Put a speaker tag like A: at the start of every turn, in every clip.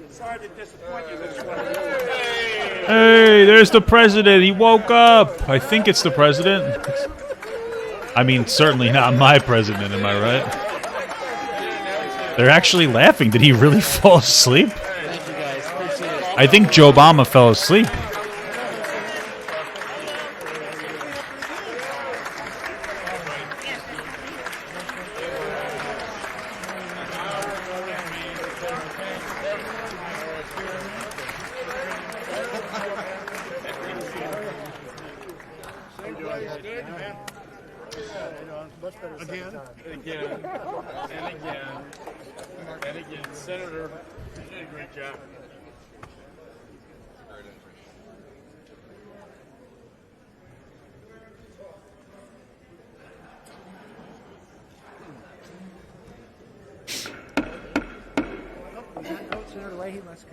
A: Sorry to disappoint you this one.
B: Hey, there's the president. He woke up. I think it's the president. I mean, certainly not my president, am I right? They're actually laughing. Did he really fall asleep?
C: Thank you guys. Appreciate it.
B: I think Joe Obama fell asleep.
A: And again, Senator, you did a great job.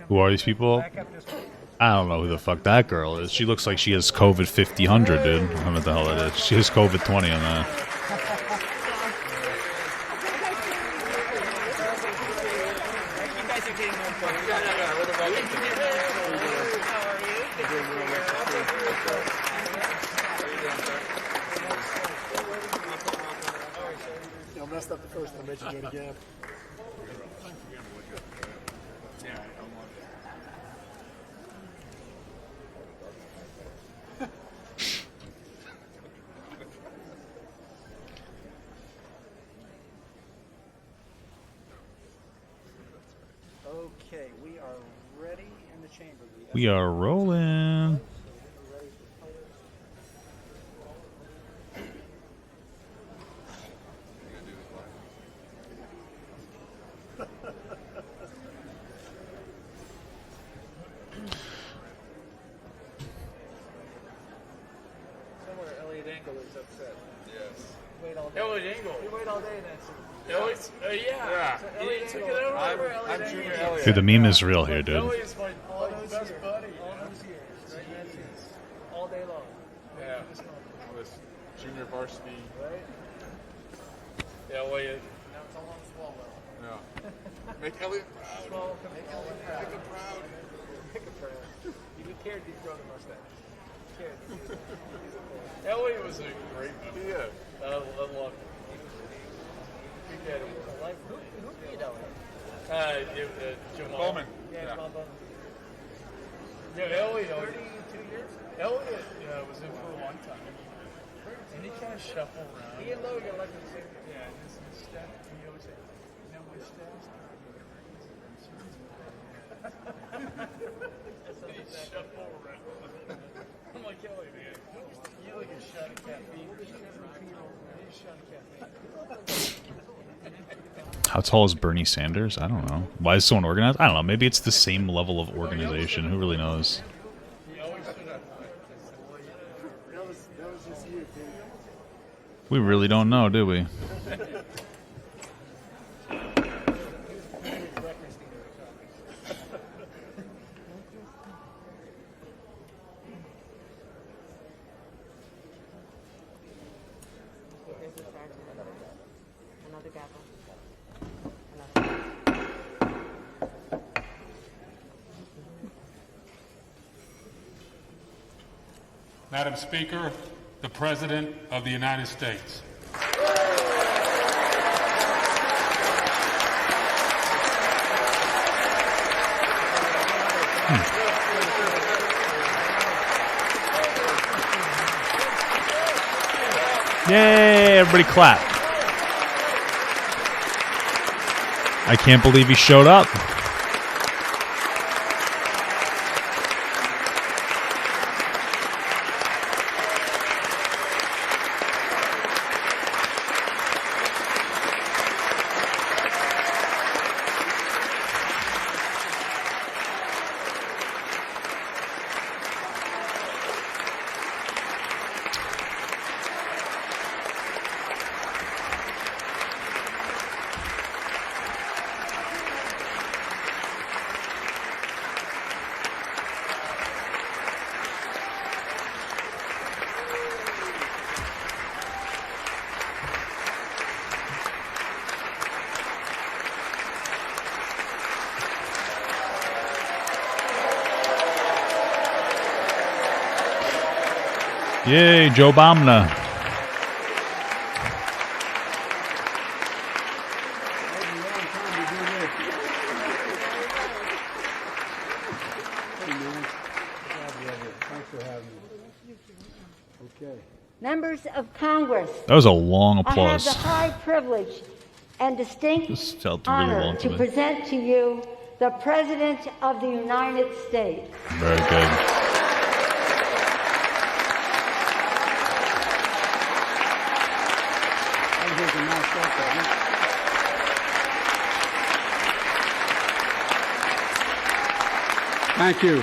B: Who are these people? I don't know who the fuck that girl is. She looks like she has COVID 50-100, dude. I don't know what the hell it is. She has COVID 20 on that.
D: I messed up the first time. I should do it again.
C: Okay, we are ready in the chamber.
B: We are rolling.
C: Somewhere Elliot Engel is upset.
A: Yes.
C: Wait all day.
A: Elliot Engel.
C: You wait all day, Nancy.
A: Elliot, yeah.
C: So
A: He
C: Elliot
A: took
C: Engel.
A: it over.
C: I'm
A: Junior Elliot.
B: Dude, the meme is real here, dude.
A: Elliot's my
C: All those
A: best
C: years.
A: buddy.
C: All those years, right, Nancy? All day long.
A: Yeah. I was junior varsity.
C: Right?
A: Elliot.
C: Now it's all on Swalwell.
A: Yeah. Make Elliot proud.
C: Swalwell, make Elliot proud.
A: Make him proud.
C: Make him proud. You cared to grow the mustache. Cared.
A: Elliot was a great member. Yeah. I love him. Good guy to work.
C: Who beat Elliot?
A: Jamal.
D: Bowman.
C: Yeah, Jamal Bowman.
A: Yeah, Elliot.
C: 32 years?
A: Elliot was in for a long time. And he kind of shuffled around.
C: He and Logan got elected the same year.
A: Yeah, and his staff, he always said, you know, my staff's not he shuffled around. I'm like, Elliot, man, you like a shot of caffeine. You a shot of caffeine.
B: How tall is Bernie Sanders? I don't know. Why is someone organized? I don't know. Maybe it's the same level of organization. Who really knows?
D: That was just you, dude.
B: We really don't know, do we?
E: Another gavel.
F: Madam Speaker, the President of the United States.
B: Yay! Everybody clap. I can't believe he showed up. Yay, Joe Bomna.
D: Thanks for having me. Okay.
E: Members of Congress,
B: That was a long
E: I have
B: applause.
E: the high privilege and distinct
B: This felt really
E: honor
B: long to
E: to
B: me.
E: present to you the President of the United States.
B: Very good.
G: Thank you.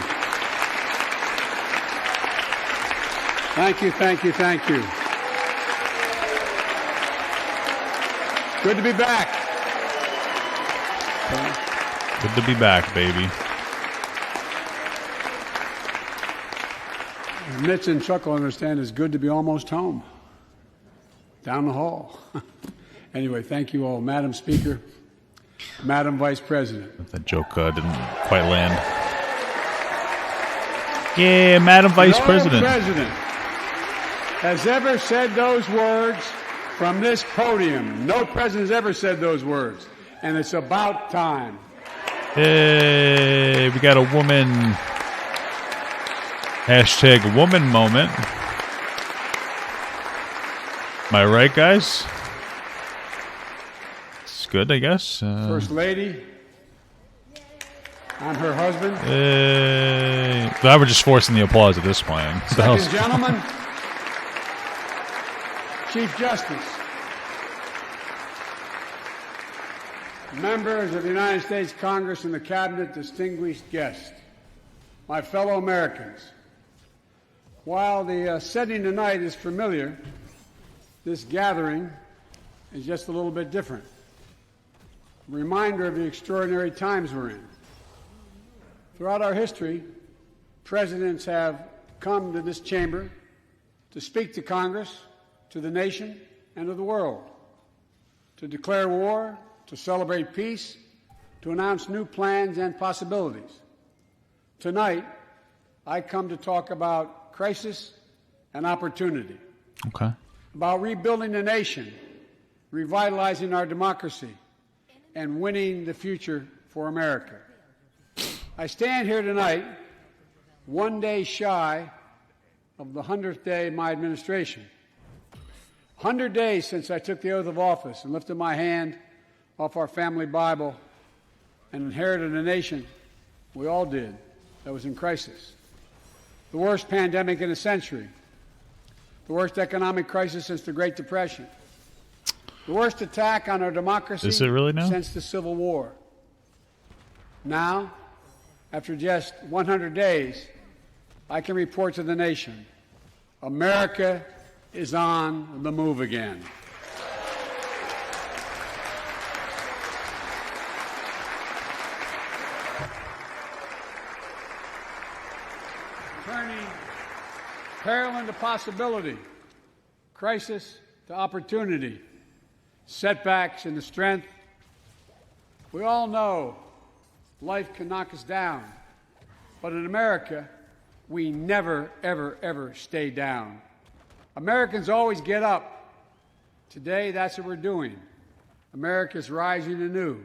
G: Thank you, thank you, thank you. Good to be back.
B: Good to be back, baby.
G: Mitch and Chuck will understand it's good to be almost home. Down the hall. Anyway, thank you all. Madam Speaker, Madam Vice President.
B: That joke didn't quite land. Yeah, Madam Vice President.
G: No president has ever said those words from this podium. No president has ever said those words. And it's about time.
B: Hey, we got a woman. Hashtag woman moment. Am I right, guys? It's good, I guess.
G: First Lady. I'm her husband.
B: I was just forcing the applause at this point.
G: Second gentleman. Chief Justice. Members of the United States Congress and the Cabinet, distinguished guests, my fellow Americans. While the setting tonight is familiar, this gathering is just a little bit different. A reminder of the extraordinary times we're in. Throughout our history, presidents have come to this chamber to speak to Congress, to the nation, and to the world, to declare war, to celebrate peace, to announce new plans and possibilities. Tonight, I come to talk about crisis and opportunity,
B: Okay.
G: about rebuilding the nation, revitalizing our democracy, and winning the future for America. I stand here tonight, one day shy of the 100th day of my administration. 100 days since I took the oath of office and lifted my hand off our family Bible and inherited a nation, we all did, that was in crisis. The worst pandemic in a century. The worst economic crisis since the Great Depression. The worst attack on our democracy
B: Is it really now?
G: since the Civil War. Now, after just 100 days, I can report to the nation, America is on the move again. Turning peril into possibility, crisis to opportunity, setbacks into strength. We all know life can knock us down, but in America, we never, ever, ever stay down. Americans always get up. Today, that's what we're doing. America's rising anew,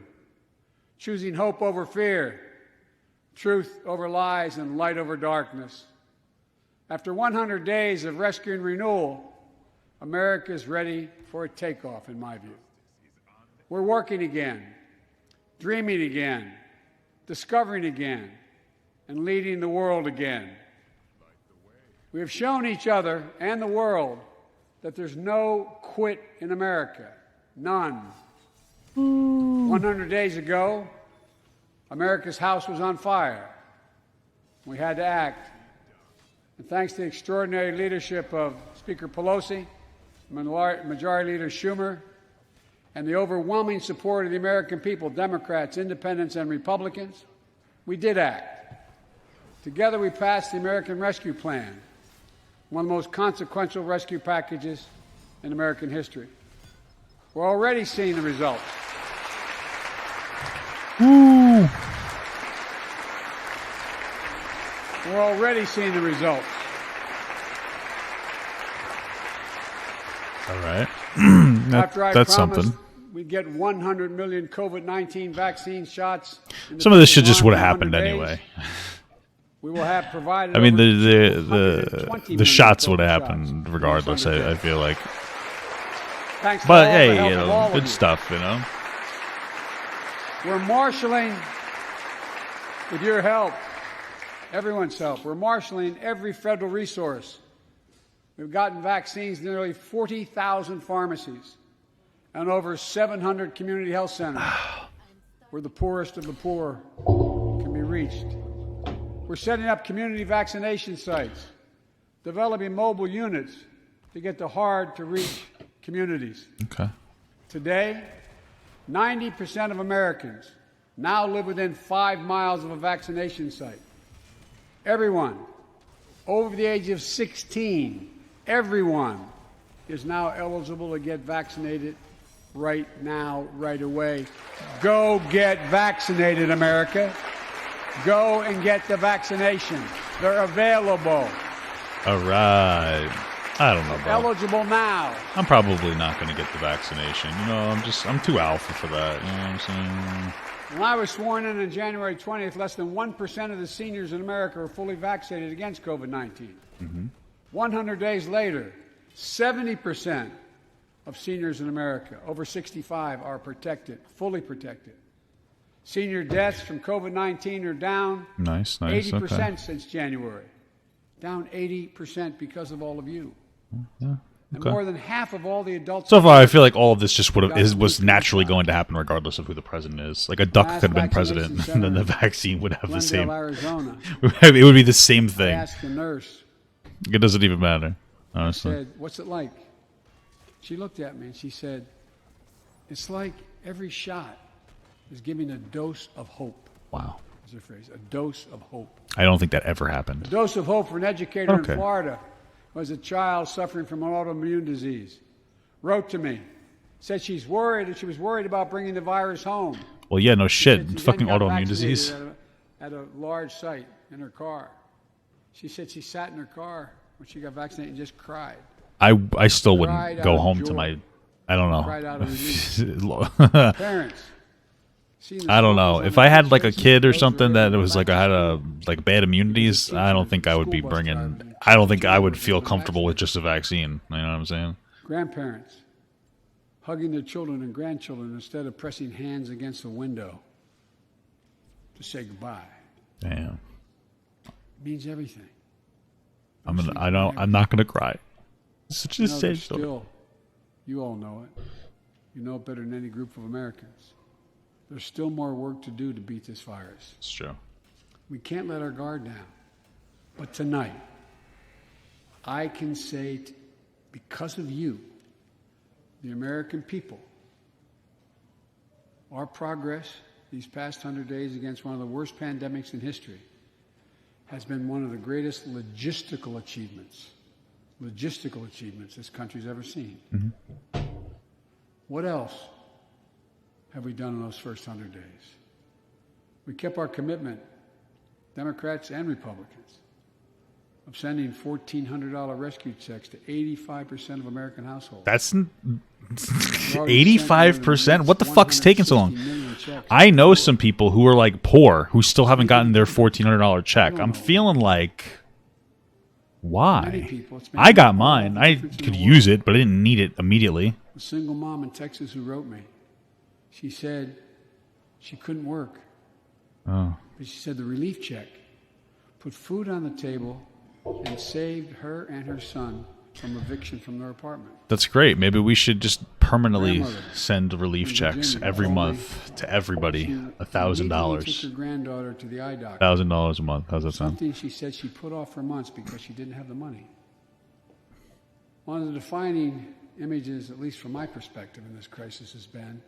G: choosing hope over fear, truth over lies, and light over darkness. After 100 days of rescue and renewal, America is ready for a takeoff, in my view. We're working again, dreaming again, discovering again, and leading the world again. We have shown each other and the world that there's no quit in America. None. 100 days ago, America's house was on fire. We had to act. And thanks to the extraordinary leadership of Speaker Pelosi, Majority Leader Schumer, and the overwhelming support of the American people, Democrats, Independents, and Republicans, we did act. Together we passed the American Rescue Plan, one of the most consequential rescue packages in American history. We're already seeing the results.
B: Woo.
G: We're already seeing the results.
B: All right.
G: After I
B: That's
G: promised
B: something.
G: we'd get 100 million COVID-19 vaccine shots. In the
B: Some of this shit
G: first
B: just would have
G: 100
B: happened
G: days,
B: anyway.
G: We will have provided.
B: I mean,
G: over
B: the
G: 220
B: the
G: million
B: shots would
G: COVID
B: have
G: shots
B: happened
G: in those
B: regardless.
G: 100
B: I
G: days.
B: feel like,
G: Thanks to
B: but
G: all the
B: hey,
G: help
B: you
G: of
B: know,
G: all of
B: good
G: you.
B: stuff. You know,
G: We're marshaling, with your help, everyone's help, we're marshaling every federal resource. We've gotten vaccines to nearly 40,000 pharmacies and over 700 community health centers where the poorest of the poor can be reached. We're setting up community vaccination sites, developing mobile units to get to hard-to-reach communities.
B: okay.
G: Today, 90% of Americans now live within 5 miles of a vaccination site. Everyone over the age of 16, everyone is now eligible to get vaccinated right now, right away. Go get vaccinated, America. Go and get the vaccination. They're available.
B: All right. I don't know, bro.
G: Eligible now.
B: I'm probably not going to get the vaccination. You know, I'm too alpha for that. You know what I'm saying?
G: When I was sworn in on January 20th, less than 1% of the seniors in America were fully vaccinated against COVID-19. 100 days later, 70% of seniors in America over 65 are protected, fully protected. Senior deaths from COVID-19 are down
B: Nice.
G: 80%
B: Okay.
G: since January. Down 80% because of all of you.
B: Yeah.
G: And
B: Okay.
G: more than half of all the adults.
B: So far, I feel like all of this just was naturally going to happen regardless of who the president is. Like a duck
G: Mass
B: could have been president,
G: vaccination
B: and then the
G: center
B: vaccine would have the
G: Glendale,
B: same.
G: Arizona.
B: It would be the same
G: I
B: thing.
G: asked the nurse,
B: It doesn't even matter, honestly.
G: said, "What's it like?" She looked at me and she said, "It's like every shot is giving a dose of hope."
B: Wow.
G: Is her phrase, a dose of hope.
B: I don't think that ever
G: A
B: happened.
G: dose of hope for an educator
B: Okay.
G: in Florida who has a child suffering from an autoimmune disease. Wrote to me, said she was worried about bringing the virus home.
B: Well, yeah, no
G: She said
B: shit.
G: she
B: It's fucking
G: then got
B: autoimmune
G: vaccinated
B: disease.
G: At a large site in her car. She said she sat in her car when she got vaccinated and just cried.
B: I still
G: Cried
B: wouldn't
G: out
B: go
G: of
B: home
G: joy.
B: to my. I don't
G: Cried out of
B: know.
G: Parents. seeing the
B: I don't know.
G: smokers
B: If
G: on
B: I
G: the
B: had like a
G: streets,
B: kid or
G: those
B: something
G: were
B: that it was like I had a like bad immunities, I don't think I would be bringing. I don't think I would feel comfortable with just a vaccine. You know what I'm saying?
G: grandparents hugging their children and grandchildren instead of pressing hands against a window to say goodbye.
B: Damn.
G: It means everything.
B: I'm not gonna cry. Such a
G: You know, there's
B: sad story.
G: still, you all know it. You know it better than any group of Americans. There's still more work to do to beat this virus.
B: It's true.
G: We can't let our guard down. But tonight, I can say, because of you, the American people, our progress these past 100 days against one of the worst pandemics in history has been one of the greatest logistical achievements this country's ever seen.
B: Mm-hmm.
G: What else have we done in those first 100 days? We kept our commitment, Democrats and Republicans, of sending $1,400 rescue checks to 85% of American households.
B: That's
G: We've already sent more than
B: 85%. What the fuck's taking so long?
G: 160 million checks.
B: I know some people who are like poor who still haven't gotten their $1,400 check. I'm feeling like,
G: Many
B: why?
G: people, it's
B: I
G: making
B: got
G: all the
B: mine. I
G: difference in
B: could
G: the
B: use
G: world.
B: it, but I didn't need it immediately.
G: A single mom in Texas who wrote me. She said she couldn't work.
B: Oh.
G: But she said the relief check put food on the table and saved her and her son from eviction from their apartment.
B: That's great. Maybe we should just permanently
G: Grandmother
B: send relief
G: in
B: checks
G: Virginia
B: every
G: told me
B: month to everybody.
G: she immediately took
B: $1,000.
G: her granddaughter to the eye doctor.
B: $1,000 a month. How's that sound?
G: Something she said she put off for months because she didn't have the money. One of the defining images, at least from my perspective in this crisis, has been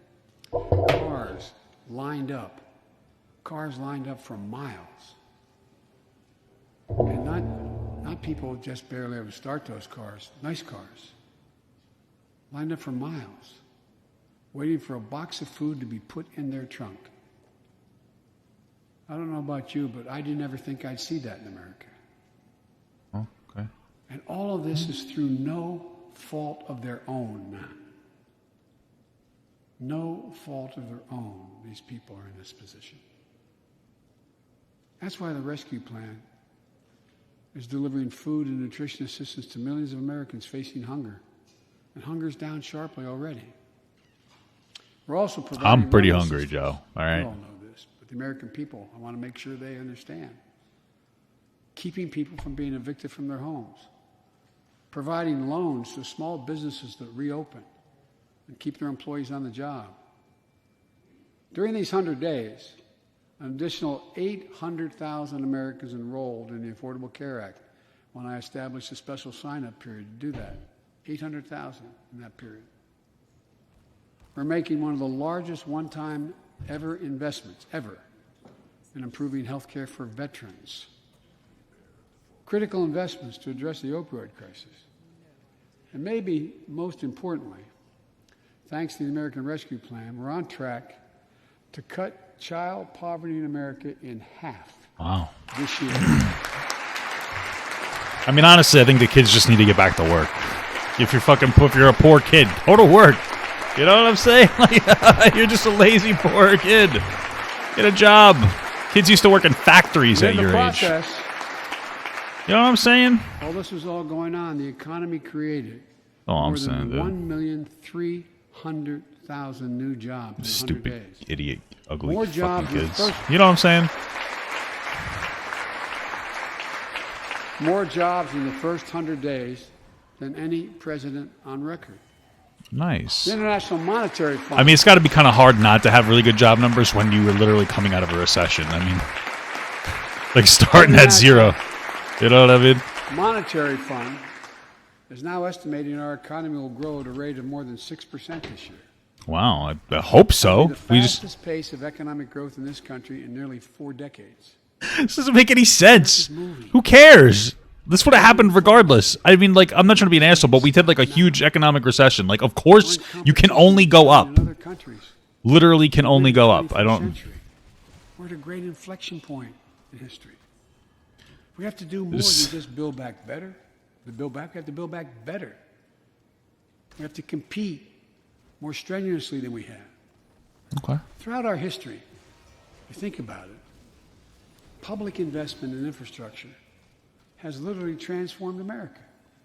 G: cars lined up for miles. And not people just barely able to start those cars, nice cars, lined up for miles, waiting for a box of food to be put in their trunk. I don't know about you, but I didn't ever think I'd see that in America.
B: Oh, okay.
G: And all of this is through no fault of their own. No fault of their own, these people are in this position. That's why the rescue plan is delivering food and nutrition assistance to millions of Americans facing hunger. And hunger's down sharply already. We're also providing...
B: I'm pretty
G: rental
B: hungry,
G: assistance.
B: Joe. All
G: We
B: right.
G: all know this, but the American people, I want to make sure they understand. Keeping people from being evicted from their homes. Providing loans to small businesses that reopen and keep their employees on the job. During these 100 days, an additional 800,000 Americans enrolled in the Affordable Care Act when I established a special sign-up period to do that. 800,000 in that period. We're making one of the largest one-time ever investments, ever, in improving health care for veterans. Critical investments to address the opioid crisis. And maybe most importantly, thanks to the American Rescue Plan, we're on track to cut child poverty in America in half.
B: Wow.
G: This year.
B: I mean, honestly, I think the kids just need to get back to work. If you're a poor kid, go to work. You know what I'm saying? Like, you're just a lazy poor kid. Get a job. Kids used to work in factories at your age. You know what I'm saying?
G: While this was all going on, the economy created
B: More than
G: 1,300,000 new jobs in 100
B: Stupid,
G: days.
B: idiot, ugly
G: More
B: fucking
G: jobs in
B: kids.
G: first-
B: You know what I'm saying?
G: More jobs in the first 100 days than any president on record.
B: Nice.
G: The International Monetary Fund.
B: I mean, it's got to be kind of hard not to have really good job numbers when you were literally coming out of a recession. I mean, like starting at zero. You know what I mean?
G: Monetary Fund is now estimating our economy will grow at a rate of more than 6% this year.
B: Wow, I hope so.
G: The fastest pace of economic growth in this country in nearly 4 decades.
B: This doesn't make any sense. Who cares? This would have happened regardless. I mean, like, I'm not trying to be an asshole, but we did like a huge economic recession. Like, of course, you can only go up.
G: In other countries.
B: Literally can only go up. I don't.
G: We're at a great inflection point in history. We have to do more than just build back better. We have to build back better. We have to compete more strenuously than we have.
B: Okay.
G: Throughout our history, if you think about it, public investment in infrastructure has literally transformed America.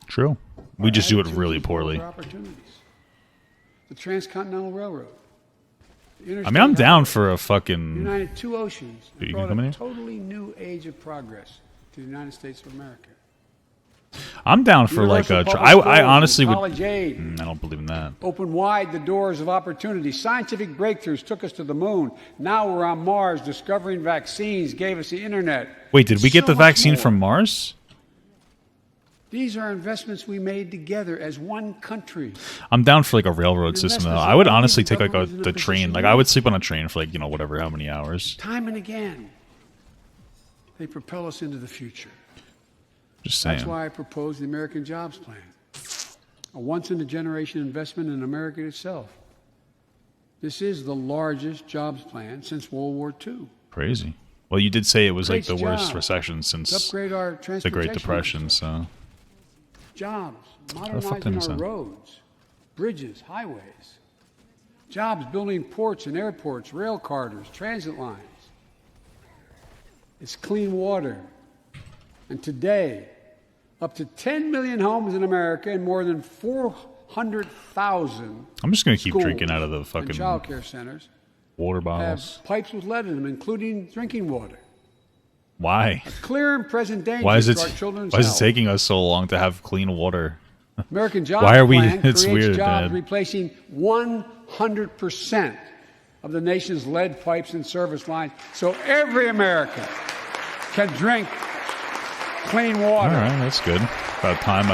B: True. We just do it really poorly.
G: Opportunities. The Transcontinental Railroad.
B: I mean, I'm down for a fucking.
G: United two oceans.
B: You
G: Brought
B: can come in
G: a
B: here?
G: totally new age of progress to the United States of America.
B: I'm down for like a.
G: Universal
B: I
G: public schools
B: honestly
G: and
B: would.
G: college aid.
B: I don't believe in that.
G: Opened wide the doors of opportunity. Scientific breakthroughs took us to the moon. Now we're on Mars. Discovering vaccines gave us the internet.
B: Wait, did we get
G: So
B: the
G: much
B: vaccine
G: more.
B: from Mars?
G: These are investments we made together as one country.
B: I'm down for like a railroad system though.
G: Investments
B: I would
G: that
B: honestly
G: the
B: take like
G: government is in a
B: the train.
G: position
B: Like
G: to
B: I would
G: make.
B: sleep on a train for like whatever how many hours.
G: Time and again, they propel us into the future.
B: Just saying.
G: That's why I proposed the American Jobs Plan, a once-in-a-generation investment in America itself. This is the largest jobs plan since World War II.
B: Crazy. Well, you did say it was like
G: Creates
B: the worst
G: jobs.
B: recession since
G: Upgrade our
B: the
G: transportation
B: Great Depression.
G: infrastructure.
B: So
G: Jobs,
B: fuck
G: modernizing
B: them,
G: our
B: son.
G: roads, bridges, highways. Jobs building ports and airports, rail corridors, transit lines. It's clean water. And today, up to 10 million homes in America and more than 400,000
B: I'm just gonna keep
G: schools
B: drinking out of the
G: and
B: fucking
G: child care centers
B: water
G: have
B: bottles.
G: pipes with lead in them, including drinking water.
B: Why?
G: Clear and present danger
B: Why is it?
G: to our children's
B: Why is it
G: health.
B: taking us so long to have clean water?
G: American Jobs
B: Why are we-
G: Plan
B: it's
G: creates
B: weird,
G: jobs
B: Dad.
G: replacing 100% of the nation's lead pipes and service lines, so every American can drink clean
B: All
G: water.
B: right, that's good. About time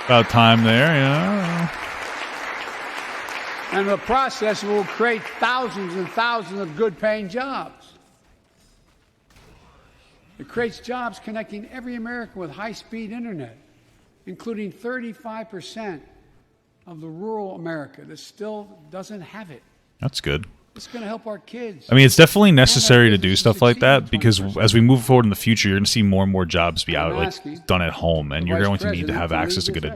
B: About time there, you know.
G: And the process will create thousands and thousands of good-paying jobs. It creates jobs connecting every American with high-speed internet, including 35% of the rural America that still doesn't have it.
B: That's good.
G: It's going to help our kids.
B: I mean, it's definitely necessary to do stuff like that because as we move forward in the future, you're going to see more and more jobs be out done at home, and you're going to need to have access to good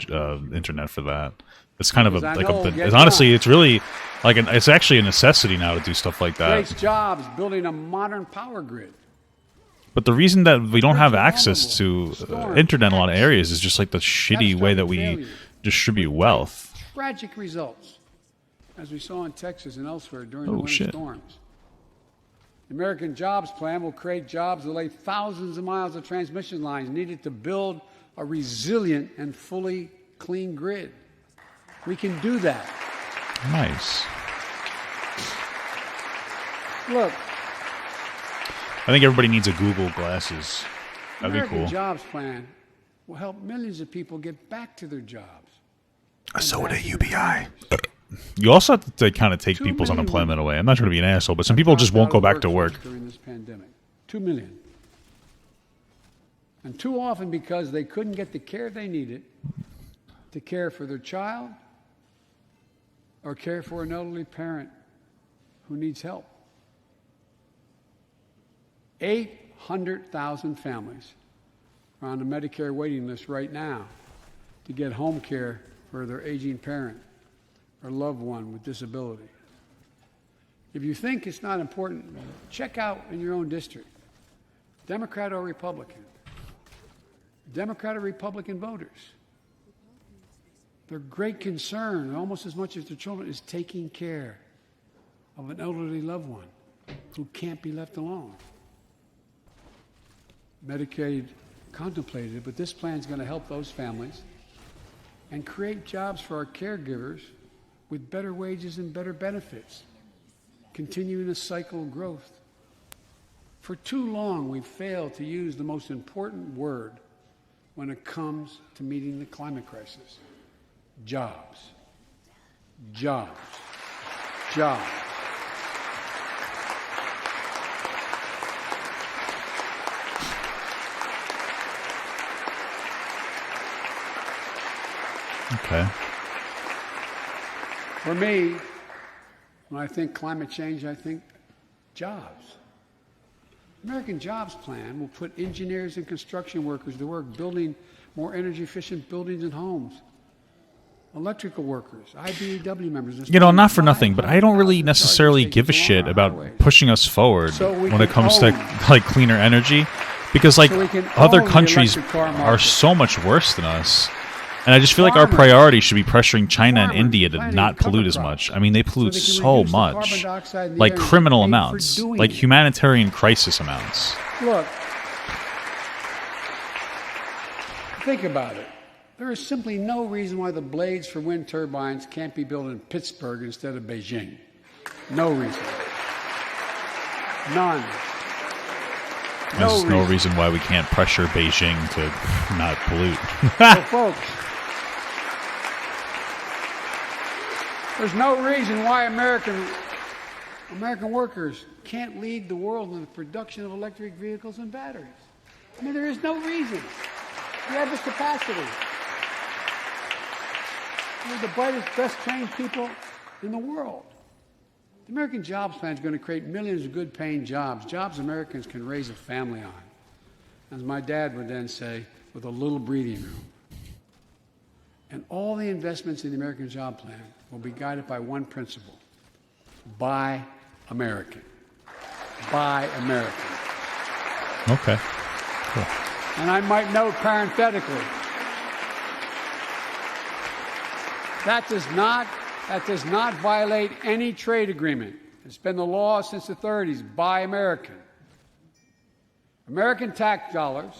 B: internet for that. It's kind of it's really like it's actually a necessity now to do stuff like that.
G: Creates jobs, building a modern power grid.
B: But the reason that we don't have access to internet in a lot of areas is just like the shitty way that we distribute wealth.
G: Tragic results, as we saw in Texas and elsewhere during the winter storms. The American Jobs Plan will create jobs that lay thousands of miles of transmission lines needed to build a resilient and fully clean grid. We can do that.
B: Nice.
G: Look.
B: I think everybody needs a Google glasses. That'd be cool.
G: The American Jobs Plan will help millions of people get back to their jobs.
B: So would a UBI. You also have to kind of take people's unemployment away. I'm not trying to be an asshole, but some people just won't go back to work.
G: During this pandemic. 2 million. And too often because they couldn't get the care they needed to care for their child or care for an elderly parent who needs help. 800,000 families are on the Medicare waiting list right now to get home care for their aging parent or loved one with disability. If you think it's not important, check out in your own district, Democrat or Republican. Democrat or Republican voters. Their great concern, almost as much as their children, is taking care of an elderly loved one who can't be left alone. Medicaid contemplated it, but this plan is going to help those families and create jobs for our caregivers with better wages and better benefits, continuing a cycle of growth. For too long, we've failed to use the most important word when it comes to meeting the climate crisis: jobs. Jobs. Jobs.
B: Okay.
G: For me, when I think climate change, I think jobs. The American Jobs Plan will put engineers and construction workers to work building more energy-efficient buildings and homes. Electrical workers, IBEW members.
B: You know, not for nothing, but I don't really necessarily give a shit about pushing us forward when it comes to like cleaner energy, because like other countries are so much worse than us. And I just feel like our priority should be pressuring China and India to not pollute as much. I mean, they pollute so much. Like criminal amounts. Like humanitarian crisis amounts.
G: Look, think about it. There is simply no reason why the blades for wind turbines can't be built in Pittsburgh instead of Beijing. No reason. None.
B: There's no reason why we can't pressure Beijing to not pollute.
G: So folks, there's no reason why American workers can't lead the world in the production of electric vehicles and batteries. I mean, there is no reason. We have this capacity. We're the brightest, best trained people in the world. The American Jobs Plan is going to create millions of good-paying jobs, jobs Americans can raise a family on. As my dad would then say, with a little breathing room. And all the investments in the American Job Plan will be guided by one principle: buy American. Buy American.
B: Okay. Cool.
G: And I might note parenthetically, that does not violate any trade agreement. It's been the law since the 30s. Buy American. American tax dollars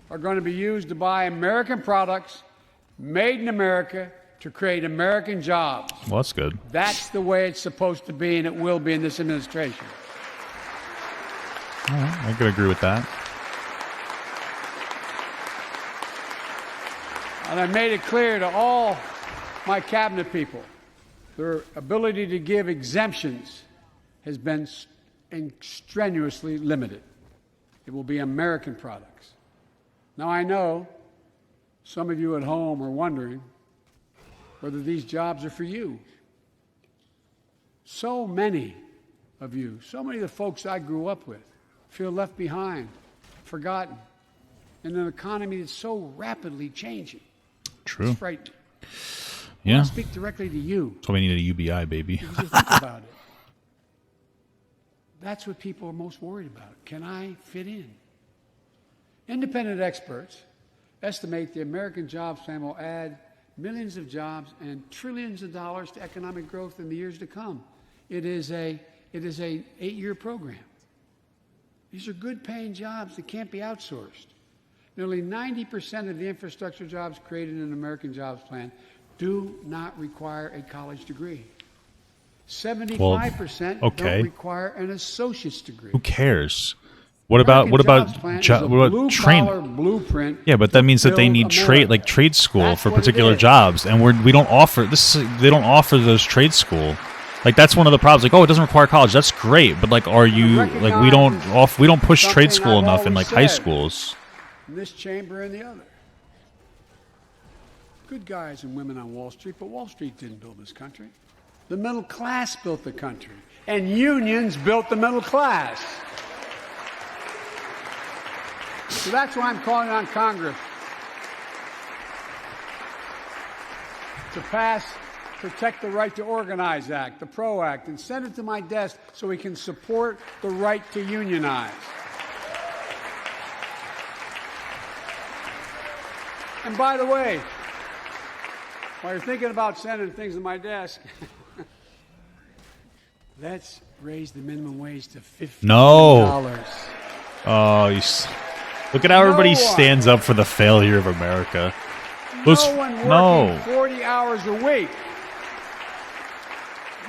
G: are going to be used to buy American products made in America to create American jobs.
B: Well, that's good.
G: That's the way it's supposed to be, and it will be in this administration.
B: All right, I could agree with that.
G: And I made it clear to all my cabinet people, their ability to give exemptions has been strenuously limited. It will be American products. Now, I know some of you at home are wondering whether these jobs are for you. So many of you, so many of the folks I grew up with, feel left behind, forgotten, in an economy that's so rapidly changing.
B: True.
G: It's frightening.
B: Yeah.
G: I'll speak directly to you.
B: So we need a UBI, baby.
G: Because you think about it. That's what people are most worried about. Can I fit in? Independent experts estimate the American Jobs Plan will add millions of jobs and trillions of dollars to economic growth in the years to come. It is an 8-year program. These are good-paying jobs that can't be outsourced. Nearly 90% of the infrastructure jobs created in the American Jobs Plan do not require a college degree. 75% don't require an associate's degree.
B: Who cares? What about train?
G: Blueprint.
B: Yeah, but that means that they need trade school for particular jobs, and we don't offer this. They don't offer those trade school. Like that's one of the problems. Like, oh, it doesn't require college. That's great, but like, are you like we don't push trade school enough in like high schools.
G: In this chamber and the other. Good guys and women on Wall Street, but Wall Street didn't build this country. The middle class built the country, and unions built the middle class. So that's why I'm calling on Congress to pass Protect the Right to Organize Act, the PRO Act, and send it to my desk so we can support the right to unionize. And by the way, while you're thinking about sending things to my desk, let's raise the minimum wage to $50.
B: No. Oh, look at how everybody stands up for the failure of America.
G: No one working 40 hours a week.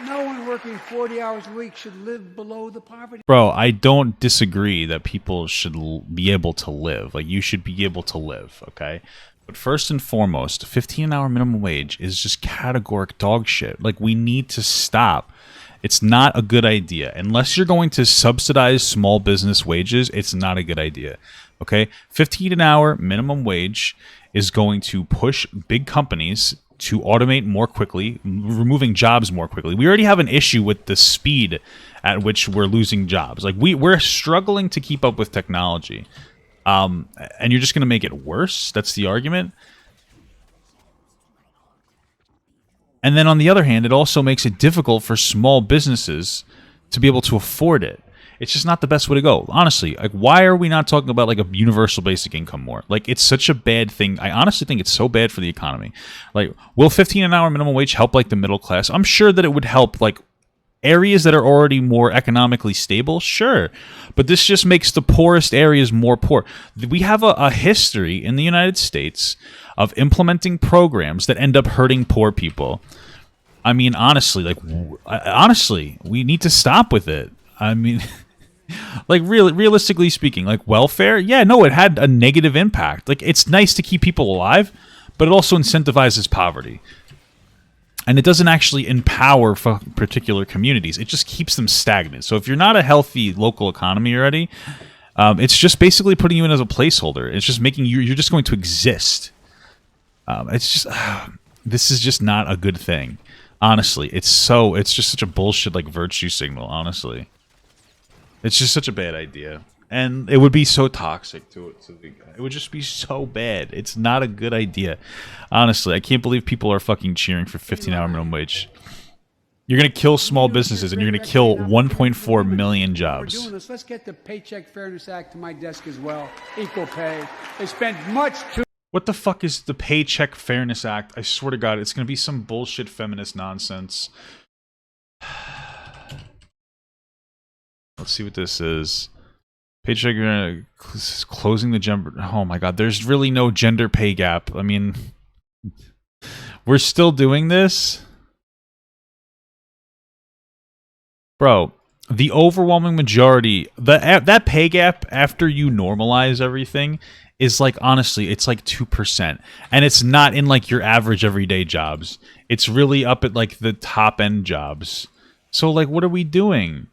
G: No one working 40 hours a week should live below the poverty.
B: Bro, I don't disagree that people should be able to live. Like, you should be able to live, okay? But first and foremost, 15-hour minimum wage is just categoric dog shit. Like, we need to stop. It's not a good idea. Unless you're going to subsidize small business wages, it's not a good idea. Okay? 15 an hour minimum wage is going to push big companies to automate more quickly, removing jobs more quickly. We already have an issue with the speed at which we're losing jobs. Like, we're struggling to keep up with technology. And you're just going to make it worse? That's the argument? And then on the other hand, it also makes it difficult for small businesses to be able to afford it. It's just not the best way to go. Honestly, like, why are we not talking about like a universal basic income more? Like, it's such a bad thing. I honestly think it's so bad for the economy. Like, will 15 an hour minimum wage help like the middle class? I'm sure that it would help like areas that are already more economically stable, sure. But this just makes the poorest areas more poor. We have a history in the United States of implementing programs that end up hurting poor people. I mean, honestly, we need to stop with it. I mean, like, realistically speaking, like welfare, yeah, no, it had a negative impact. Like, it's nice to keep people alive, but it also incentivizes poverty. And it doesn't actually empower particular communities. It just keeps them stagnant. So if you're not a healthy local economy already, it's just basically putting you in as a placeholder. It's just making you're just going to exist. This is just not a good thing. Honestly, it's just such a bullshit like virtue signal, honestly. It's just such a bad idea. And it would be so toxic it would just be so bad. It's not a good idea. Honestly, I can't believe people are fucking cheering for 15-hour minimum wage. You're going to kill small businesses and you're going to kill 1.4 million jobs.
G: We're doing this. Let's get the Paycheck Fairness Act to my desk as well. Equal pay. They spend much too...
B: What the fuck is the Paycheck Fairness Act? I swear to God, it's going to be some bullshit feminist nonsense. Let's see what this is. Paycheck closing the gender. Oh my God, there's really no gender pay gap. I mean, we're still doing this? Bro, the overwhelming majority, that pay gap after you normalize everything is like, honestly, it's like 2%. And it's not in like your average everyday jobs. It's really up at like the top end jobs. So like, what are we doing?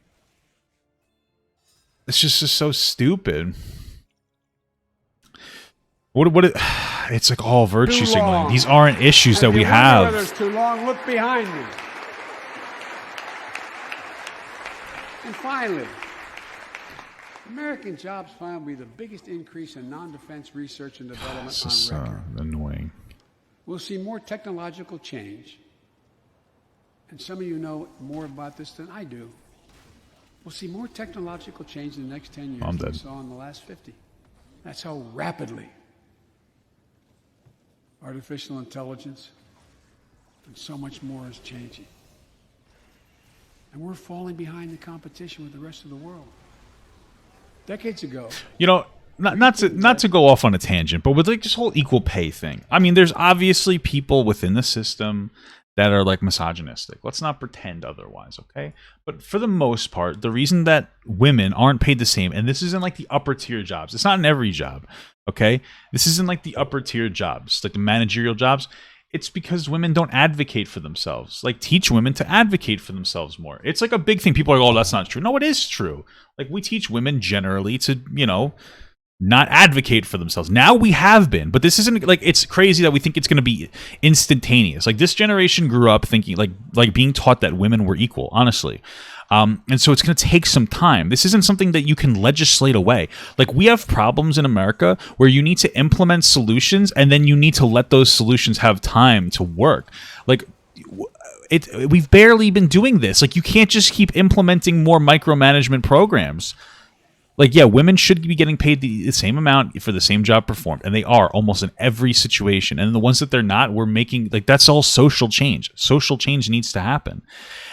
B: It's just so stupid. It's like all virtue signaling. These aren't issues that we have.
G: It's too long. Look behind me. And finally, American jobs fund will be the biggest increase in non-defense research and development
B: This is
G: on record.
B: annoying.
G: We'll see more technological change, and some of you know more about this than I do. We'll see more technological change in the next 10 years
B: I'm
G: than we
B: dead.
G: saw in the last 50. That's how rapidly artificial intelligence and so much more is changing. And we're falling behind the competition with the rest of the world. Decades ago,
B: You know, not to go off on a tangent, but with like this whole equal pay thing. I mean, there's obviously people within the system that are like misogynistic. Let's not pretend otherwise, okay? But for the most part, the reason that women aren't paid the same, and this isn't like the upper tier jobs. It's not in every job, okay? This isn't like the upper tier jobs, like the managerial jobs. It's because women don't advocate for themselves. Like, teach women to advocate for themselves more. It's like a big thing. People are like, oh, that's not true. No, it is true. Like, we teach women generally to, you know, not advocate for themselves. Now we have been, but this isn't like, it's crazy that we think it's going to be instantaneous. Like, this generation grew up thinking like being taught that women were equal, honestly. And so it's going to take some time. This isn't something that you can legislate away. Like, we have problems in America where you need to implement solutions and then you need to let those solutions have time to work. Like, we've barely been doing this. Like, you can't just keep implementing more micromanagement programs. Like, yeah, women should be getting paid the same amount for the same job performed, and they are almost in every situation. And the ones that they're not, we're making, like, that's all social change. Social change needs to happen.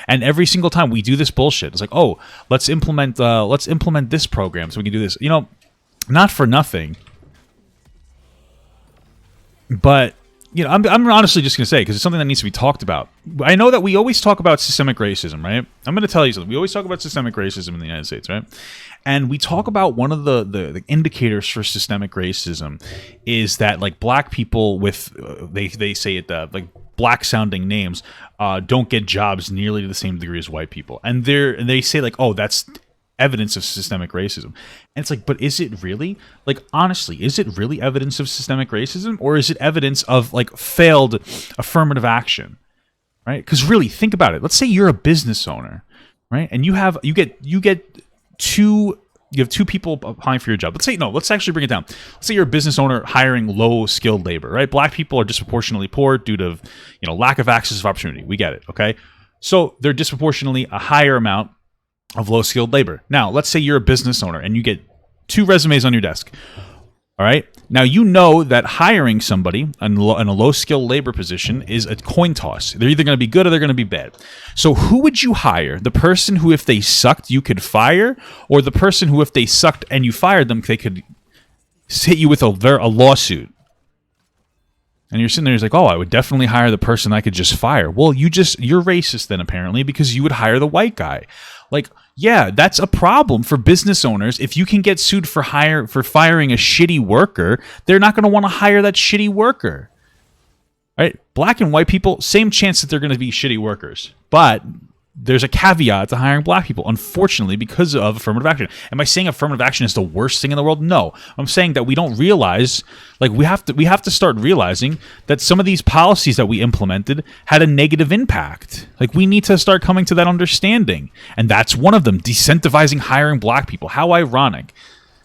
B: And every single time we do this bullshit, it's like, oh, let's implement this program so we can do this. You know, not for nothing, but you know, I'm honestly just going to say, because it's something that needs to be talked about. I know that we always talk about systemic racism, right? I'm going to tell you something. We always talk about systemic racism in the United States, right? And we talk about one of the indicators for systemic racism is that, like, black people with, they say it, like, black sounding names don't get jobs nearly to the same degree as white people. And they say, like, oh, that's evidence of systemic racism. And it's like, but is it really? Like, honestly, is it really evidence of systemic racism, or is it evidence of, like, failed affirmative action? Right? Because really, think about it. Let's say you're a business owner, right? And you have two people applying for your job. Let's actually bring it down. Let's say you're a business owner hiring low skilled labor, right? Black people are disproportionately poor due to, you know, lack of access of opportunity. We get it, okay? So they're disproportionately a higher amount of low-skilled labor. Now, let's say you're a business owner and you get 2 resumes on your desk. All right? Now, you know that hiring somebody in a low-skilled labor position is a coin toss. They're either going to be good or they're going to be bad. So who would you hire? The person who, if they sucked, you could fire? Or the person who, if they sucked and you fired them, they could hit you with a lawsuit? And you're sitting there, it's like, oh, I would definitely hire the person I could just fire. Well, you're racist then, apparently, because you would hire the white guy. Like, yeah, that's a problem for business owners. If you can get sued for firing a shitty worker, they're not going to want to hire that shitty worker. Right? Black and white people, same chance that they're going to be shitty workers. But there's a caveat to hiring black people, unfortunately, because of affirmative action. Am I saying affirmative action is the worst thing in the world? No. I'm saying that we don't realize, like, we have to start realizing that some of these policies that we implemented had a negative impact. Like, we need to start coming to that understanding. And that's one of them, decentivizing hiring black people. How ironic.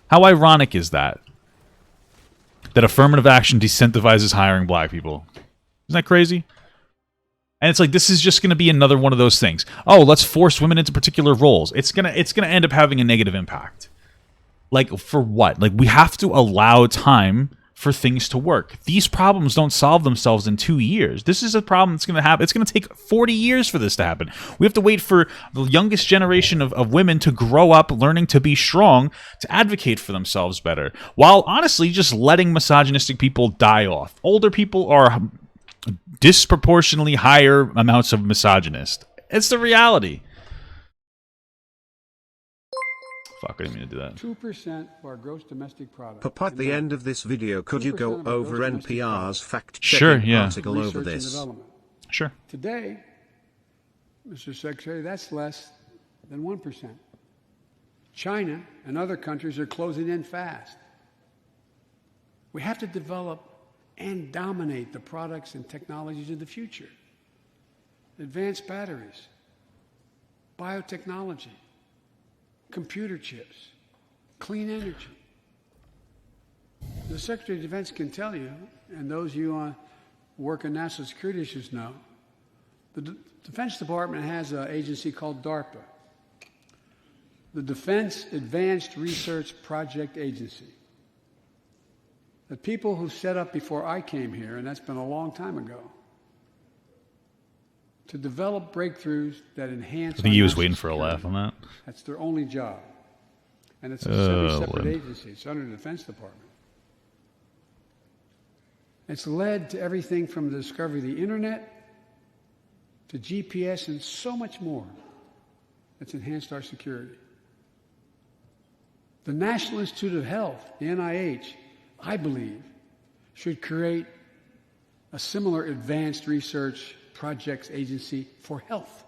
B: How ironic is that? That affirmative action decentivizes hiring black people. Isn't that crazy? And it's like, this is just going to be another one of those things. Oh, let's force women into particular roles. It's gonna end up having a negative impact. Like, for what? Like, we have to allow time for things to work. These problems don't solve themselves in 2 years. This is a problem that's going to happen. It's going to take 40 years for this to happen. We have to wait for the youngest generation of women to grow up learning to be strong, to advocate for themselves better, while honestly just letting misogynistic people die off. Older people are disproportionately higher amounts of misogynist. It's the reality. Fuck, I didn't mean to do that.
G: 2% of our gross domestic product.
H: Papa, at the end of this video, could you go over NPR's fact-checking
B: Sure, yeah.
H: article over this?
B: Sure.
G: Today, Mr. Secretary, that's less than 1%. China and other countries are closing in fast. We have to develop and dominate the products and technologies of the future. Advanced batteries, biotechnology, computer chips, clean energy. The Secretary of Defense can tell you, and those of you who work in national security issues know, the Defense Department has an agency called DARPA, the Defense Advanced Research Project Agency. The people who set up before I came here, and that's been a long time ago, to develop breakthroughs that enhance.
B: I think he was waiting for a laugh on that.
G: That's their only job. And it's a semi-separate agency. It's under the Defense Department. It's led to everything from the discovery of the internet to GPS and so much more that's enhanced our security. The National Institute of Health, the NIH, I believe, should create a similar advanced research projects agency for health.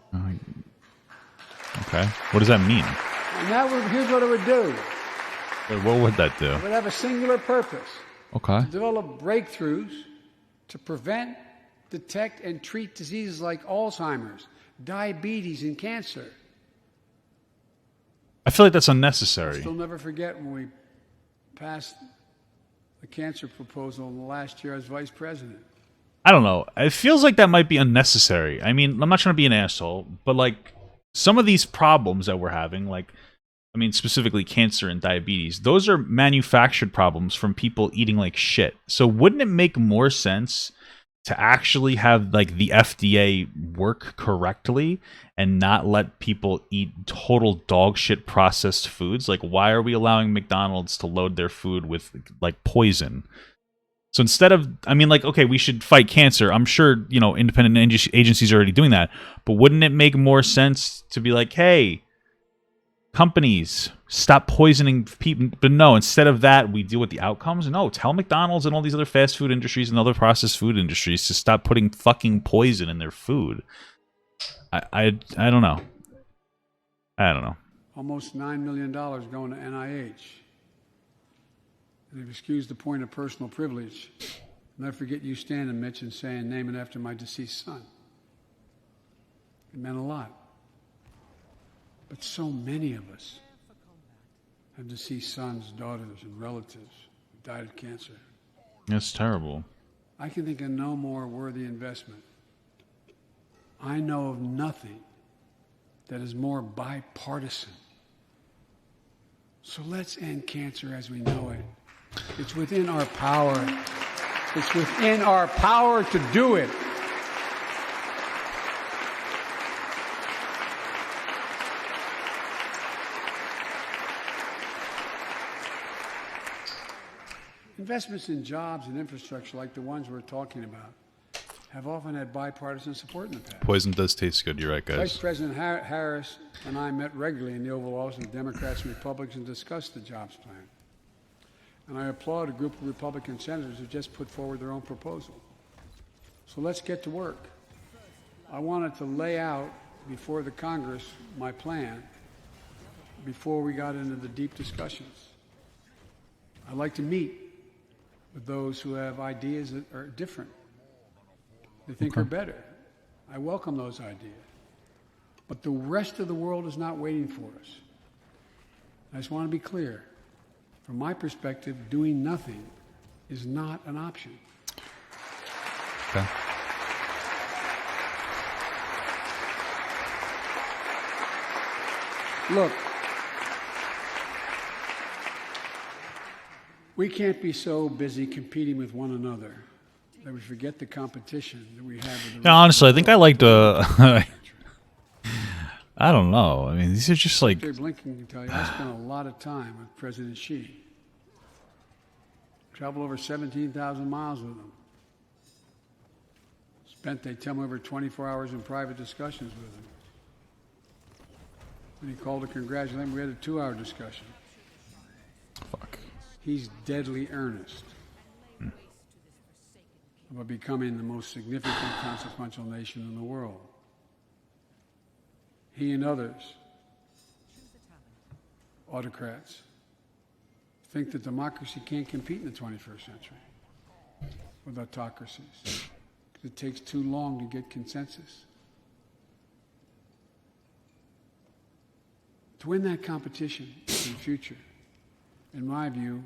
B: Okay. What does that mean?
G: And here's what it would do.
B: What would that do?
G: It would have a singular purpose.
B: Okay.
G: To develop breakthroughs to prevent, detect, and treat diseases like Alzheimer's, diabetes, and cancer.
B: I feel like that's unnecessary.
G: I'll never forget when we passed the cancer proposal last year as vice president.
B: I don't know. It feels like that might be unnecessary. I mean, I'm not trying to be an asshole, but like some of these problems that we're having, like, I mean, specifically cancer and diabetes, those are manufactured problems from people eating like shit. So wouldn't it make more sense to actually have like the FDA work correctly and not let people eat total dog shit processed foods? Like, why are we allowing McDonald's to load their food with like poison? So instead of, I mean, like, okay, we should fight cancer. I'm sure, you know, independent agencies are already doing that. But wouldn't it make more sense to be like, hey, companies, stop poisoning people? But no, instead of that, we deal with the outcomes. No, tell McDonald's and all these other fast food industries and other processed food industries to stop putting fucking poison in their food. I don't know. I don't know.
G: Almost $9 million going to NIH. And they've excused the point of personal privilege. I'll never forget you standing, Mitch, and saying, name it after my deceased son. It meant a lot. But so many of us have deceased sons, daughters, and relatives who died of cancer.
B: That's terrible.
G: I can think of no more worthy investment. I know of nothing that is more bipartisan. So let's end cancer as we know it. It's within our power. It's within our power to do it. Investments in jobs and infrastructure like the ones we're talking about have often had bipartisan support in the past.
B: Poison does taste good. You're right, guys.
G: Vice President Harris and I met regularly in the Oval Office with Democrats and Republicans and discussed the jobs plan. And I applaud a group of Republican senators who just put forward their own proposal. So let's get to work. I wanted to lay out before the Congress my plan before we got into the deep discussions. I'd like to meet with those who have ideas that are different, they think are better. I welcome those ideas. But the rest of the world is not waiting for us. I just want to be clear. From my perspective, doing nothing is not an option.
B: Okay.
G: Look, we can't be so busy competing with one another that we forget the competition that we have with the
B: Yeah, honestly, I think I like to. I don't know. I mean, these are just like.
G: Secretary Blinken can tell you, I spent a lot of time with President Xi. Traveled over 17,000 miles with him. Spent, they tell me, over 24 hours in private discussions with him. When he called to congratulate him, we had a 2-hour discussion.
B: Fuck.
G: He's deadly earnest about becoming the most significant, consequential nation in the world. He and others, autocrats, think that democracy can't compete in the 21st century with autocracies. It takes too long to get consensus. To win that competition in the future, in my view,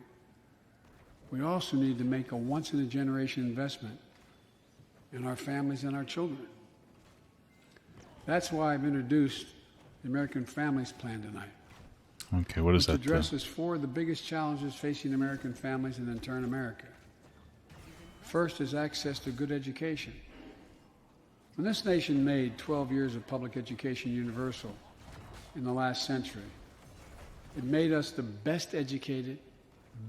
G: we also need to make a once-in-a-generation investment in our families and our children. That's why I've introduced the American Families Plan tonight.
B: Okay, what does that
G: Which
B: do?
G: addresses four of the biggest challenges facing American families and in turn America. First is access to good education. When this nation made 12 years of public education universal in the last century, it made us the best educated,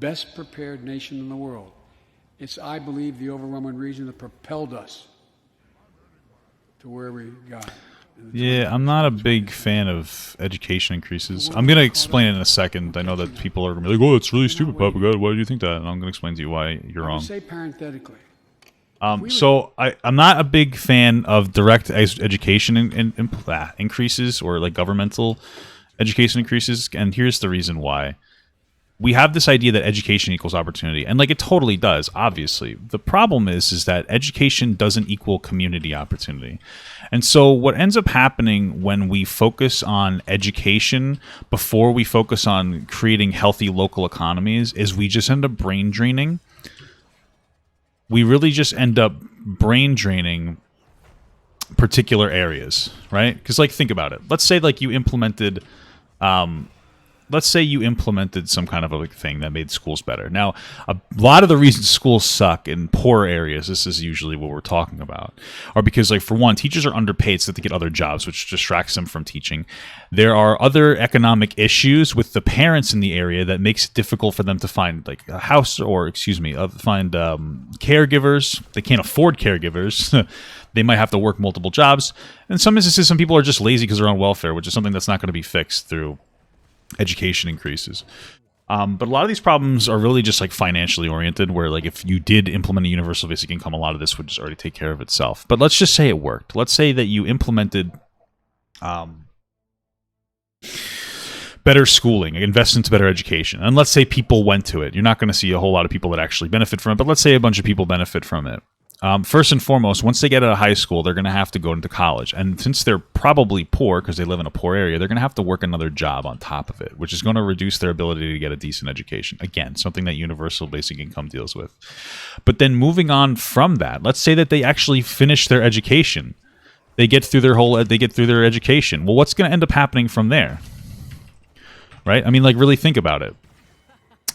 G: best prepared nation in the world. It's, I believe, the overwhelming reason that propelled us to where we got.
B: Yeah, I'm not a big fan of education increases. I'm going to explain it in a second. I know that people are going to be like, oh, it's really stupid, Papa God. Why do you think that? And I'm going to explain to you why you're wrong.
G: Say parenthetically.
B: So I'm not a big fan of direct education increases or like governmental education increases. And here's the reason why. We have this idea that education equals opportunity, and like it totally does, obviously. The problem is that education doesn't equal community opportunity. And so what ends up happening when we focus on education before we focus on creating healthy local economies is we just end up brain draining. We really just end up brain draining particular areas, right? Because like think about it. Let's say like you implemented some kind of a thing that made schools better. Now, a lot of the reasons schools suck in poor areas, this is usually what we're talking about, are because, like, for one, teachers are underpaid so that they get other jobs, which distracts them from teaching. There are other economic issues with the parents in the area that makes it difficult for them to find, like, a house or, find caregivers. They can't afford caregivers. They might have to work multiple jobs. In some instances, some people are just lazy because they're on welfare, which is something that's not going to be fixed through education increases. But a lot of these problems are really just like financially oriented, where like if you did implement a universal basic income, a lot of this would just already take care of itself. But let's just say it worked. Let's say that you implemented better schooling, invest into better education. And let's say people went to it. You're not going to see a whole lot of people that actually benefit from it, but let's say a bunch of people benefit from it. First and foremost, once they get out of high school, they're going to have to go into college. And since they're probably poor because they live in a poor area, they're going to have to work another job on top of it, which is going to reduce their ability to get a decent education. Again, something that universal basic income deals with. But then moving on from that, let's say that they actually finish their education. They get through their education. Well, what's going to end up happening from there? Right? I mean, like, really think about it.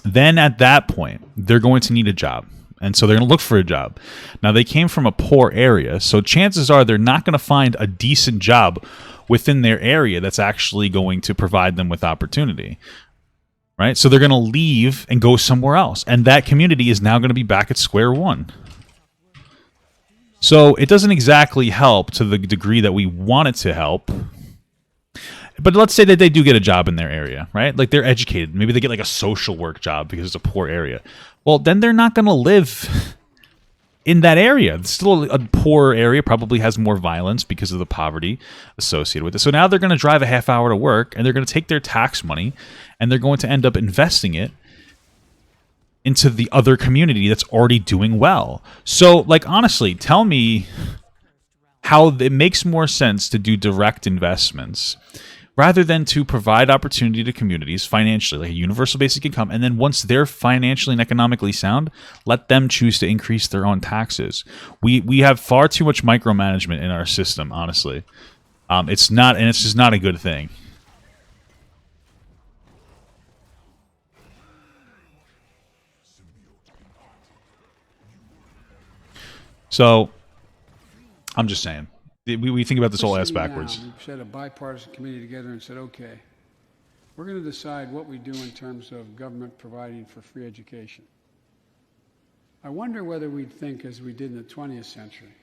B: Then at that point, they're going to need a job. And so they're going to look for a job. Now, they came from a poor area, so chances are they're not going to find a decent job within their area that's actually going to provide them with opportunity. Right? So they're going to leave and go somewhere else. And that community is now going to be back at square one. So it doesn't exactly help to the degree that we want it to help. But let's say that they do get a job in their area, right? Like they're educated. Maybe they get like a social work job because it's a poor area. Well, then they're not going to live in that area. It's still a poor area, probably has more violence because of the poverty associated with it. So now they're going to drive a half hour to work, and they're going to take their tax money, and they're going to end up investing it into the other community that's already doing well. So, like, honestly, tell me how it makes more sense to do direct investments rather than to provide opportunity to communities financially, like a universal basic income, and then once they're financially and economically sound, let them choose to increase their own taxes. We have far too much micromanagement in our system, honestly. It's just not a good thing. So, I'm just saying. We think about this whole ass backwards.
G: We set a bipartisan committee together and said, okay, we're going to decide what we do in terms of government providing for free education. I wonder whether we'd think, as we did in the 20th century,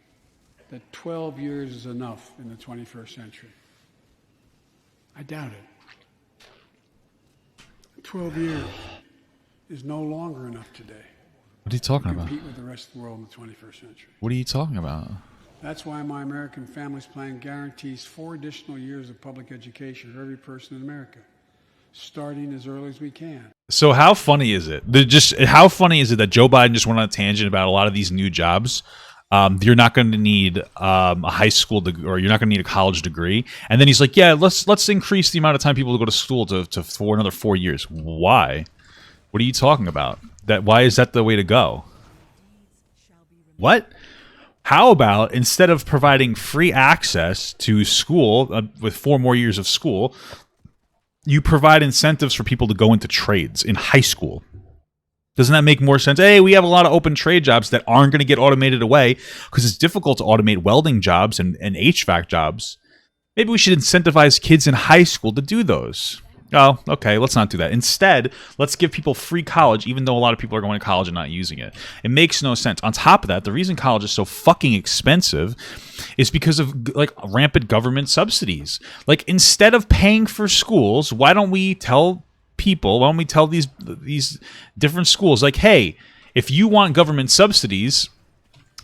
G: that 12 years is enough in the 21st century. I doubt it. 12 years is no longer enough today.
B: What are you talking
G: to
B: about?
G: compete with the rest of the world in the 21st century.
B: What are you talking about?
G: That's why my American Families Plan guarantees 4 additional years of public education for every person in America, starting as early as we can.
B: So how funny is it? How funny is it that Joe Biden just went on a tangent about a lot of these new jobs You're not going to need a high school degree, or you're not going to need a college degree. And then he's like, yeah, let's increase the amount of time people go to school to for another 4 years. Why? What are you talking about? Why is that the way to go? What? How about instead of providing free access to school with 4 more years of school, you provide incentives for people to go into trades in high school? Doesn't that make more sense? Hey, we have a lot of open trade jobs that aren't going to get automated away because it's difficult to automate welding jobs and HVAC jobs. Maybe we should incentivize kids in high school to do those. Oh, okay, let's not do that. Instead, let's give people free college, even though a lot of people are going to college and not using it. It makes no sense. On top of that, the reason college is so fucking expensive is because of like rampant government subsidies. Like, instead of paying for schools, why don't we tell these different schools, like, hey, if you want government subsidies,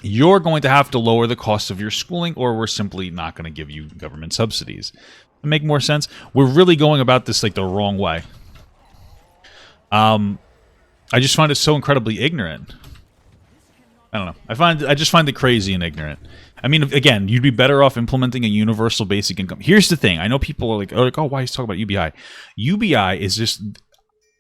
B: you're going to have to lower the cost of your schooling, or we're simply not going to give you government subsidies. Make more sense? We're really going about this like the wrong way. I just find it so incredibly ignorant. I don't know. I just find it crazy and ignorant. I mean, again, you'd be better off implementing a universal basic income. Here's the thing. I know people are like, oh, why he's talking about UBI? UBI is just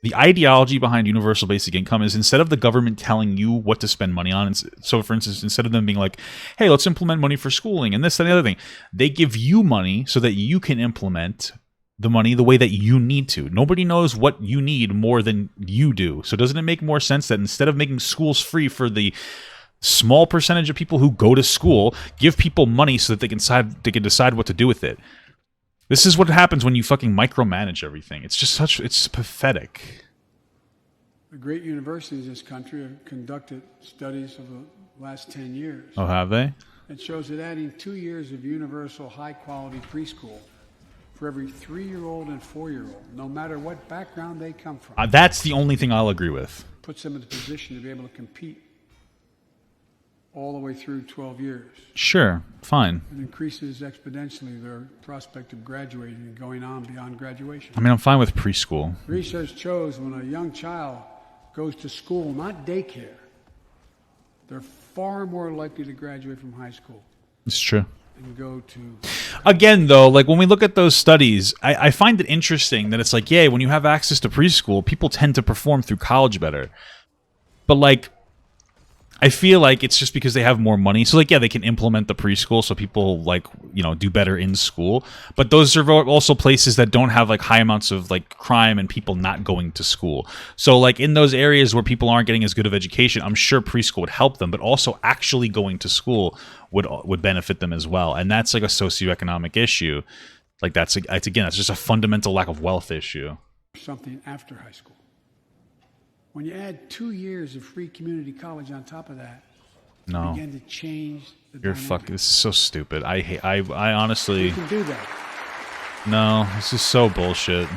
B: the ideology behind universal basic income is instead of the government telling you what to spend money on, so for instance, instead of them being like, hey, let's implement money for schooling and this and the other thing, they give you money so that you can implement the money the way that you need to. Nobody knows what you need more than you do. So doesn't it make more sense that instead of making schools free for the small percentage of people who go to school, give people money so that they can decide what to do with it? This is what happens when you fucking micromanage everything. It's pathetic.
G: The great universities in this country have conducted studies of the last 10 years.
B: Oh, have they?
G: It shows that adding 2 years of universal high-quality preschool for every 3-year-old and 4-year-old, no matter what background they come from.
B: That's the only thing I'll agree with.
G: Puts them in a position to be able to compete all the way through 12 years.
B: Sure, fine.
G: It increases exponentially their prospect of graduating and going on beyond graduation.
B: I mean, I'm fine with preschool.
G: Research shows when a young child goes to school, not daycare, they're far more likely to graduate from high school.
B: It's true.
G: And go to...
B: Again, though, like when we look at those studies, I find it interesting that it's like, yeah, when you have access to preschool, people tend to perform through college better. But like, I feel like it's just because they have more money. So like, yeah, they can implement the preschool so people like, you know, do better in school. But those are also places that don't have like high amounts of like crime and people not going to school. So like in those areas where people aren't getting as good of education, I'm sure preschool would help them, but also actually going to school would benefit them as well. And that's like a socioeconomic issue. Like that's just a fundamental lack of wealth issue.
G: Something after high school. When you add 2 years of free community college on top of that,
B: no,
G: you begin to change the
B: You're
G: dynamic.
B: fucking. This is so stupid. I honestly.
G: You can do that.
B: No, this is so bullshit.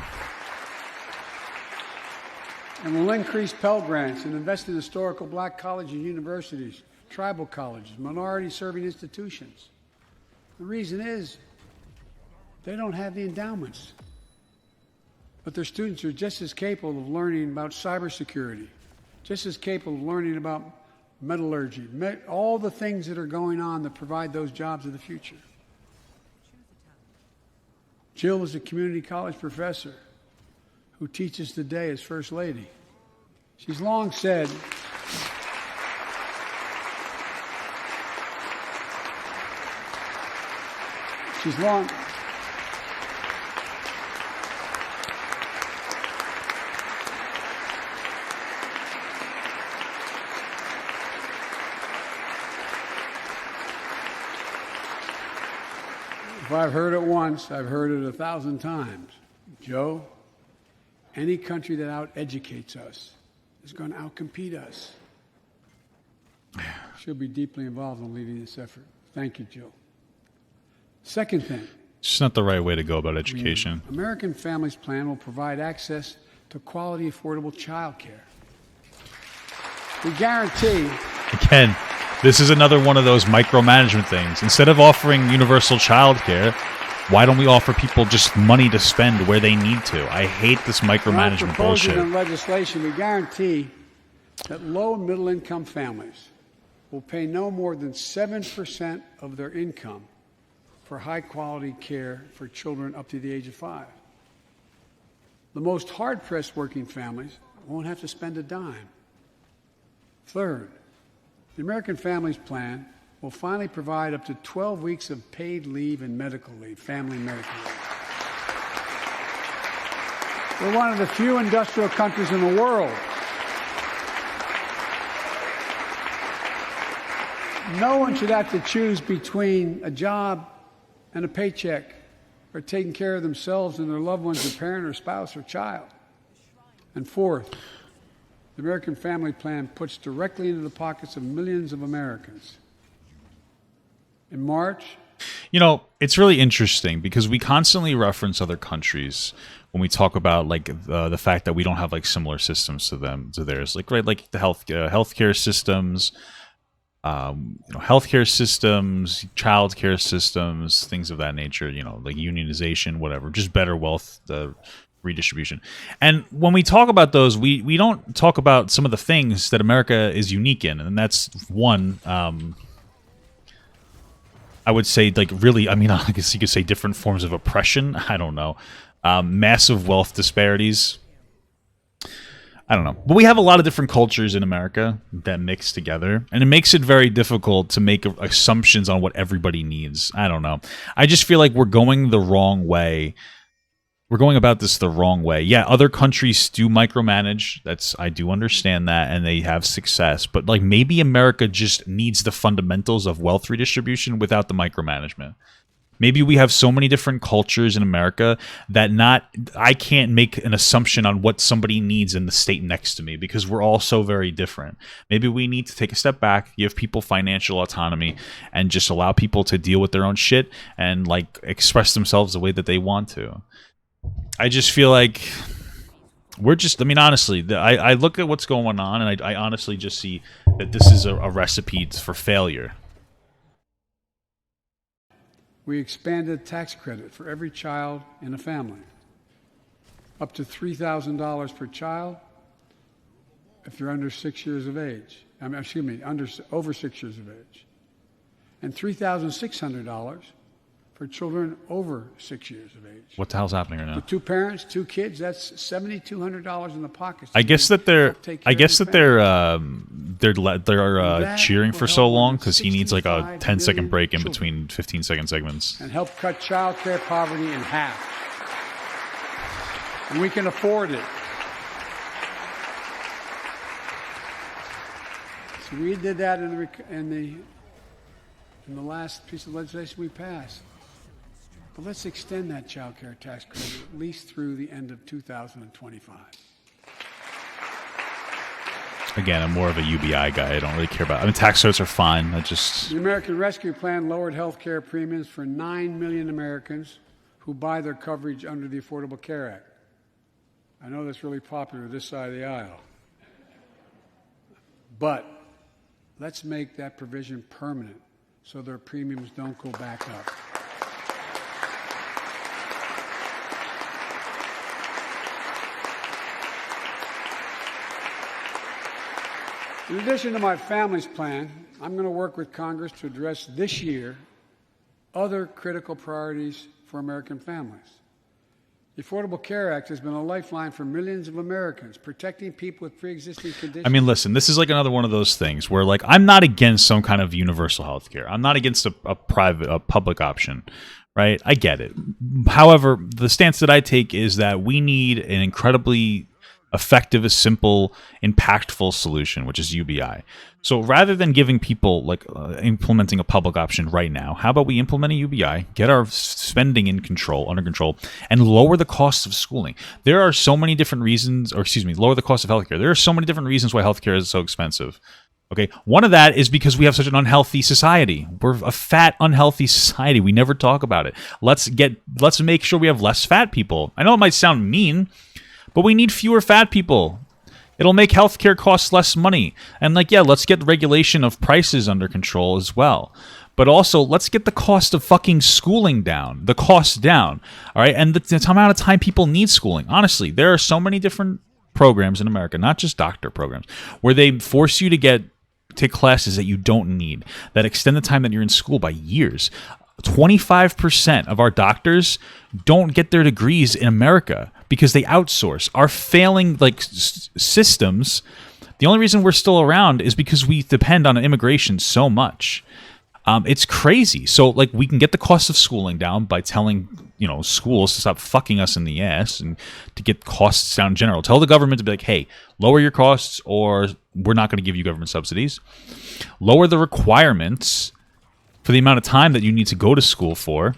G: And we'll increase Pell Grants and invest in historical black colleges and universities, tribal colleges, minority-serving institutions. The reason is they don't have the endowments. But their students are just as capable of learning about cybersecurity, just as capable of learning about metallurgy, all the things that are going on that provide those jobs of the future. Jill is a community college professor who teaches today as First Lady. She's long said, if I've heard it once, I've heard it 1,000 times. Joe, any country that out-educates us is going to out-compete us. She'll be deeply involved in leading this effort. Thank you, Jill. Second thing.
B: It's just not the right way to go about education.
G: American Families Plan will provide access to quality, affordable child care. We guarantee...
B: Again, this is another one of those micromanagement things. Instead of offering universal child care, why don't we offer people just money to spend where they need to? I hate this micromanagement bullshit.
G: In legislation, we guarantee that low and middle income families will pay no more than 7% of their income for high-quality care for children up to the age of 5. The most hard-pressed working families won't have to spend a dime. Third, the American Families Plan will finally provide up to 12 weeks of paid leave and medical leave, family medical leave. We're one of the few industrial countries in the world. No one should have to choose between a job and a paycheck or taking care of themselves and their loved ones, their parent or spouse or child. And fourth, the American Family Plan puts directly into the pockets of millions of Americans. In March,
B: You know, it's really interesting because we constantly reference other countries when we talk about like the fact that we don't have like similar systems to theirs, like right, like the healthcare systems, healthcare systems, childcare systems, things of that nature. You know, like unionization, whatever, just better wealth redistribution. And when we talk about those, we don't talk about some of the things that America is unique in, and that's one. I would say, like, really, I mean, I guess you could say different forms of oppression. I don't know. Massive wealth disparities. I don't know. But we have a lot of different cultures in America that mix together, and it makes it very difficult to make assumptions on what everybody needs. I don't know. I just feel like we're going the wrong way. We're going about this the wrong way. Yeah, other countries do micromanage. I do understand that, and they have success. But like maybe America just needs the fundamentals of wealth redistribution without the micromanagement. Maybe we have so many different cultures in America that I can't make an assumption on what somebody needs in the state next to me because we're all so very different. Maybe we need to take a step back, give people financial autonomy, and just allow people to deal with their own shit and like express themselves the way that they want to. I just feel like honestly, I look at what's going on and I honestly just see that this is a recipe for failure.
G: we expanded tax credit for every child in a family, up to $3,000 per child if you're under 6 years of age. Over 6 years of age, and $3,600 for children over 6 years of age.
B: What the hell's happening right now?
G: With 2 parents, 2 kids, that's $7,200 in the pockets.
B: I guess that they're cheering for so long because he needs like a 10-second break in between 15-second segments.
G: And help cut child care poverty in half. And we can afford it. So we did that in the last piece of legislation we passed. But let's extend that child care tax credit at least through the end of 2025.
B: Again, I'm more of a UBI guy. I don't really care about. Tax credits are fine.
G: The American Rescue Plan lowered health care premiums for 9 million Americans who buy their coverage under the Affordable Care Act. I know that's really popular this side of the aisle. But let's make that provision permanent so their premiums don't go back up. In addition to my family's plan, I'm going to work with Congress to address this year other critical priorities for American families. The Affordable Care Act has been a lifeline for millions of Americans, protecting people with pre-existing conditions.
B: Listen, this is like another one of those things where, like, I'm not against some kind of universal health care. I'm not against a public option, right? I get it. However, the stance that I take is that we need an incredibly effective, simple, impactful solution, which is UBI. So rather than giving people implementing a public option right now, how about we implement a UBI, get our spending under control, and lower the cost of schooling? There are so many different reasons, lower the cost of healthcare. There are so many different reasons why healthcare is so expensive. Okay, one of that is because we have such an unhealthy society. We're a fat, unhealthy society. We never talk about it. Let's make sure we have less fat people. I know it might sound mean, but we need fewer fat people. It'll make healthcare cost less money. And let's get the regulation of prices under control as well. But also, let's get the cost of fucking schooling down. The cost down. All right? And the amount of time people need schooling. Honestly, there are so many different programs in America, not just doctor programs, where they force you to get take classes that you don't need, that extend the time that you're in school by years. 25% of our doctors don't get their degrees in America because they outsource. Our failing systems, the only reason we're still around is because we depend on immigration so much. It's crazy. So we can get the cost of schooling down by telling schools to stop fucking us in the ass and to get costs down in general. Tell the government to be like, hey, lower your costs or we're not going to give you government subsidies. Lower the requirements for the amount of time that you need to go to school for.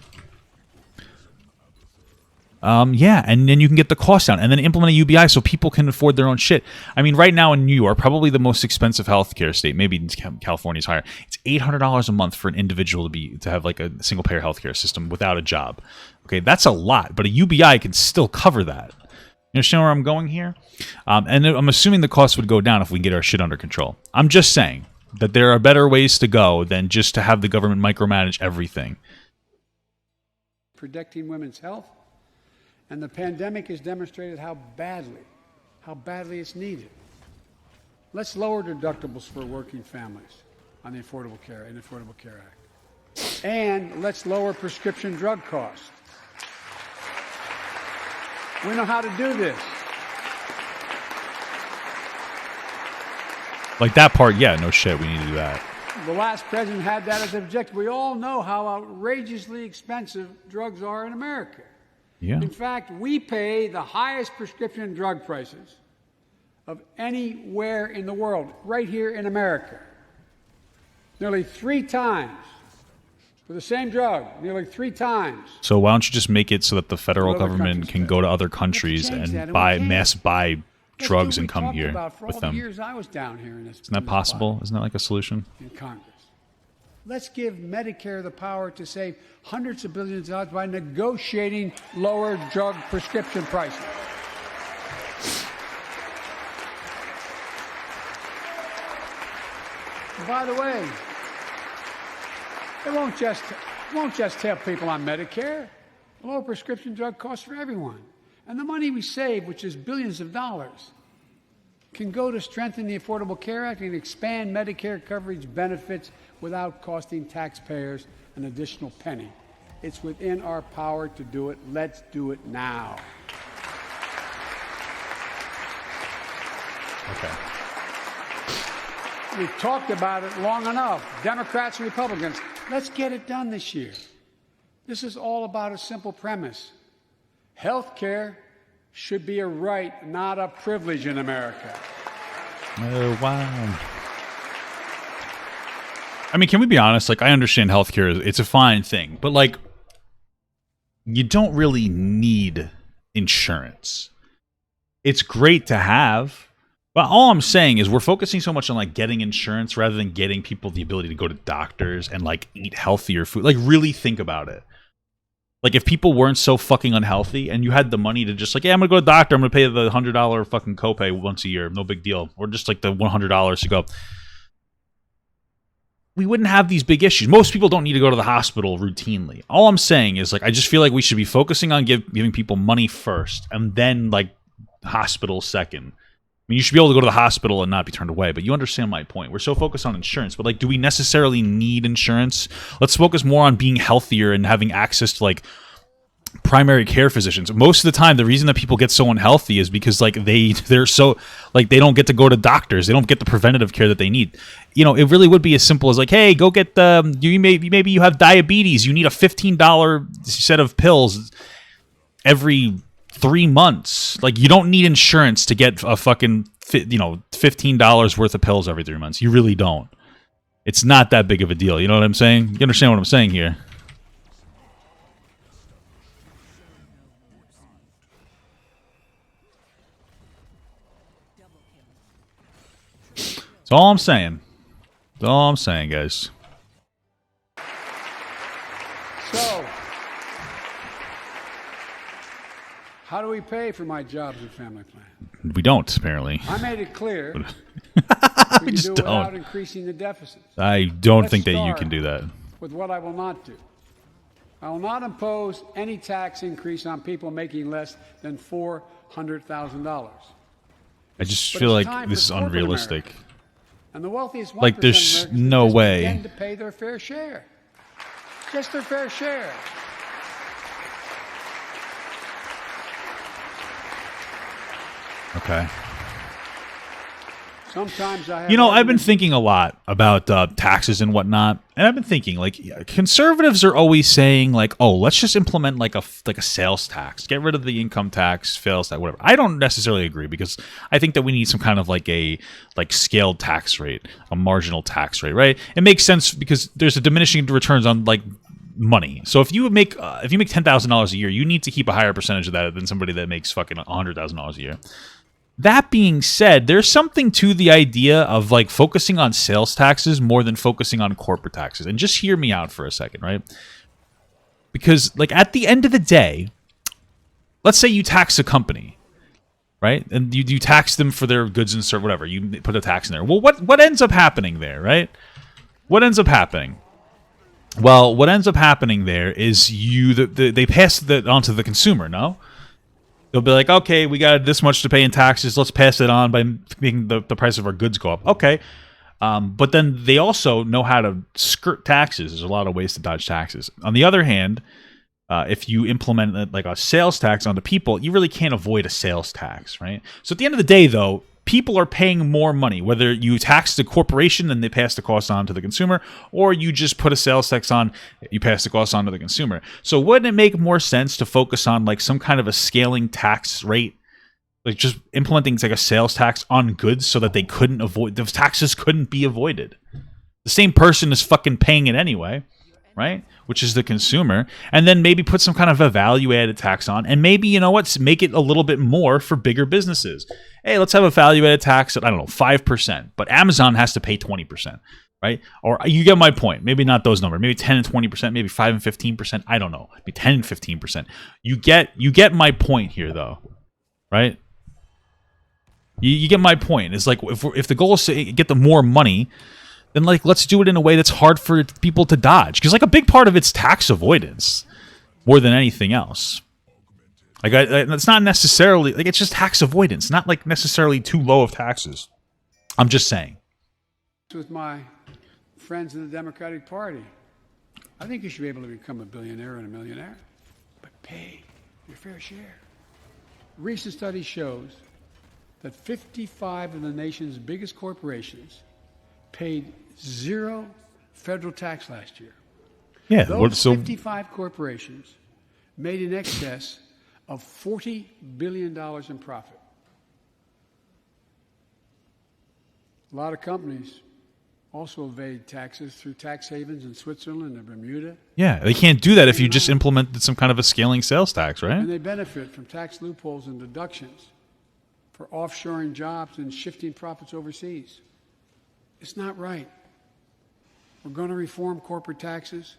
B: Yeah, and then you can get the cost down, and then implement a UBI so people can afford their own shit. I mean, right now in New York, probably the most expensive healthcare state, maybe California's higher. It's $800 a month for an individual to have a single payer healthcare system without a job. Okay, that's a lot, but a UBI can still cover that. You understand where I'm going here? And I'm assuming the cost would go down if we can get our shit under control. I'm just saying that there are better ways to go than just to have the government micromanage everything.
G: Protecting women's health. And the pandemic has demonstrated how badly it's needed. Let's lower deductibles for working families on the Affordable Care Act. And let's lower prescription drug costs. We know how to do this.
B: That part, yeah, no shit, we need to do that.
G: The last president had that as an objective. We all know how outrageously expensive drugs are in America.
B: Yeah.
G: In fact, we pay the highest prescription drug prices of anywhere in the world, right here in America. Nearly 3 times. For the same drug, nearly 3 times.
B: So why don't you just make it so that the federal government can go to other countries and mass buy drugs and come here with them?
G: Years I was down here in this.
B: Isn't that possible? Isn't that a solution?
G: In Congress. Let's give Medicare the power to save hundreds of billions of dollars by negotiating lower drug prescription prices. And by the way, it won't just help people on Medicare. Lower prescription drug costs for everyone. And the money we save, which is billions of dollars, can go to strengthen the Affordable Care Act and expand Medicare coverage benefits without costing taxpayers an additional penny. It's within our power to do it. Let's do it now.
B: Okay.
G: We've talked about it long enough. Democrats and Republicans, let's get it done this year. This is all about a simple premise. Health care should be a right, not a privilege in America.
B: Oh, wow. I mean, can we be honest? I understand healthcare, it's a fine thing, but you don't really need insurance. It's great to have, but all I'm saying is we're focusing so much on getting insurance rather than getting people the ability to go to doctors and eat healthier food. Really think about it. If people weren't so fucking unhealthy and you had the money to just yeah, I'm gonna go to the doctor, I'm gonna pay the $100 fucking copay once a year, no big deal, or just the $100 to go, we wouldn't have these big issues. Most people don't need to go to the hospital routinely. All I'm saying is I just feel we should be focusing on giving people money first and then hospital second. I mean, you should be able to go to the hospital and not be turned away, but you understand my point. We're so focused on insurance, but do we necessarily need insurance? Let's focus more on being healthier and having access to primary care physicians. Most of the time, the reason that people get so unhealthy is because they're so they don't get to go to doctors. They don't get the preventative care that they need. It really would be as simple as hey, go get maybe you have diabetes. You need a $15 set of pills every 3 months. You don't need insurance to get a fucking $15 worth of pills every 3 months. You really don't. It's not that big of a deal. You know what I'm saying? You understand what I'm saying here? That's all I'm saying. That's all I'm saying, guys.
G: So, how do we pay for my jobs and family plan?
B: We don't, apparently.
G: I made it clear
B: we just
G: do it without
B: don't.
G: increasing the deficits.
B: I don't
G: Let's
B: think that you
G: start
B: can do that.
G: with what I will not do. I will not impose any tax increase on people making less than $400,000.
B: I just
G: But
B: feel
G: it's
B: like
G: time
B: this
G: for
B: is
G: corporate
B: unrealistic.
G: America And the wealthiest 1%
B: Like, there's
G: of Americans
B: no
G: just
B: way.
G: begin to pay their fair share. Just their fair share.
B: Okay.
G: Sometimes I have
B: I've been thinking a lot about taxes and whatnot, and I've been thinking, like, conservatives are always saying, like, oh, let's just implement like a sales tax, get rid of the income tax, sales tax, whatever. I don't necessarily agree, because I think that we need some kind of like a scaled tax rate, a marginal tax rate, right? It makes sense because there's a diminishing returns on like money. So if you make $10,000 a year, you need to keep a higher percentage of that than somebody that makes fucking $100,000 a year. That being said, there's something to the idea of like focusing on sales taxes more than focusing on corporate taxes. And just hear me out for a second, right? Because like at the end of the day, let's say you tax a company, right? And you tax them for their goods and services, whatever. You put a tax in there. Well, what ends up happening there, right? What ends up happening? Well, what ends up happening there is they pass that on to the consumer, no? They'll be like, okay, we got this much to pay in taxes. Let's pass it on by making the price of our goods go up. Okay. But then they also know how to skirt taxes. There's a lot of ways to dodge taxes. On the other hand, if you implement like a sales tax on the people, you really can't avoid a sales tax, right? So at the end of the day, though, people are paying more money, whether you tax the corporation and they pass the cost on to the consumer, or you just put a sales tax on, you pass the cost on to the consumer. So wouldn't it make more sense to focus on like some kind of a scaling tax rate, like just implementing like a sales tax on goods so that those taxes couldn't be avoided? The same person is fucking paying it anyway, right? Which is the consumer. And then maybe put some kind of a value-added tax on, and maybe, you know what, make it a little bit more for bigger businesses. Hey, let's have a value-added tax at, 5%, but Amazon has to pay 20%, right? Or you get my point. Maybe not those numbers. Maybe 10 and 20%, maybe 5 and 15%. I don't know. Maybe 10 and 15%. You get my point here, though, right? You get my point. It's like if the goal is to get the more money, then like let's do it in a way that's hard for people to dodge. Because like a big part of it's tax avoidance more than anything else. Like it's not necessarily like it's just tax avoidance, not like necessarily too low of taxes. I'm just saying.
G: With my friends in the Democratic Party, I think you should be able to become a billionaire and a millionaire, but pay your fair share. Recent study shows that 55 of the nation's biggest corporations paid 0 federal tax last year.
B: Yeah,
G: Those 55 corporations made in excess of $40 billion in profit. A lot of companies also evade taxes through tax havens in Switzerland and Bermuda.
B: Yeah, they can't do that if you just implemented some kind of a scaling sales tax, right?
G: And they benefit from tax loopholes and deductions for offshoring jobs and shifting profits overseas. It's not right. We're going to reform corporate taxes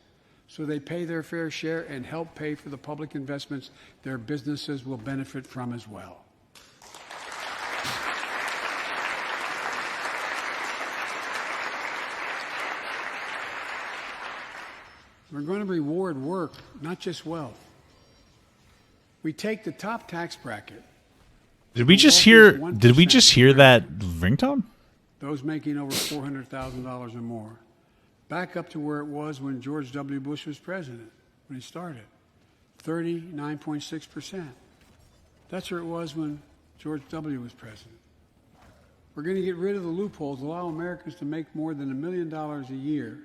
G: so they pay their fair share and help pay for the public investments their businesses will benefit from as well. We're going to reward work, not just wealth. We take the top tax bracket.
B: Did we just hear that ringtone?
G: Those making over $400,000 or more, back up to where it was when George W. Bush was president, when he started, 39.6%. That's where it was when George W. was president. We're going to get rid of the loopholes, allow Americans to make more than $1 million a year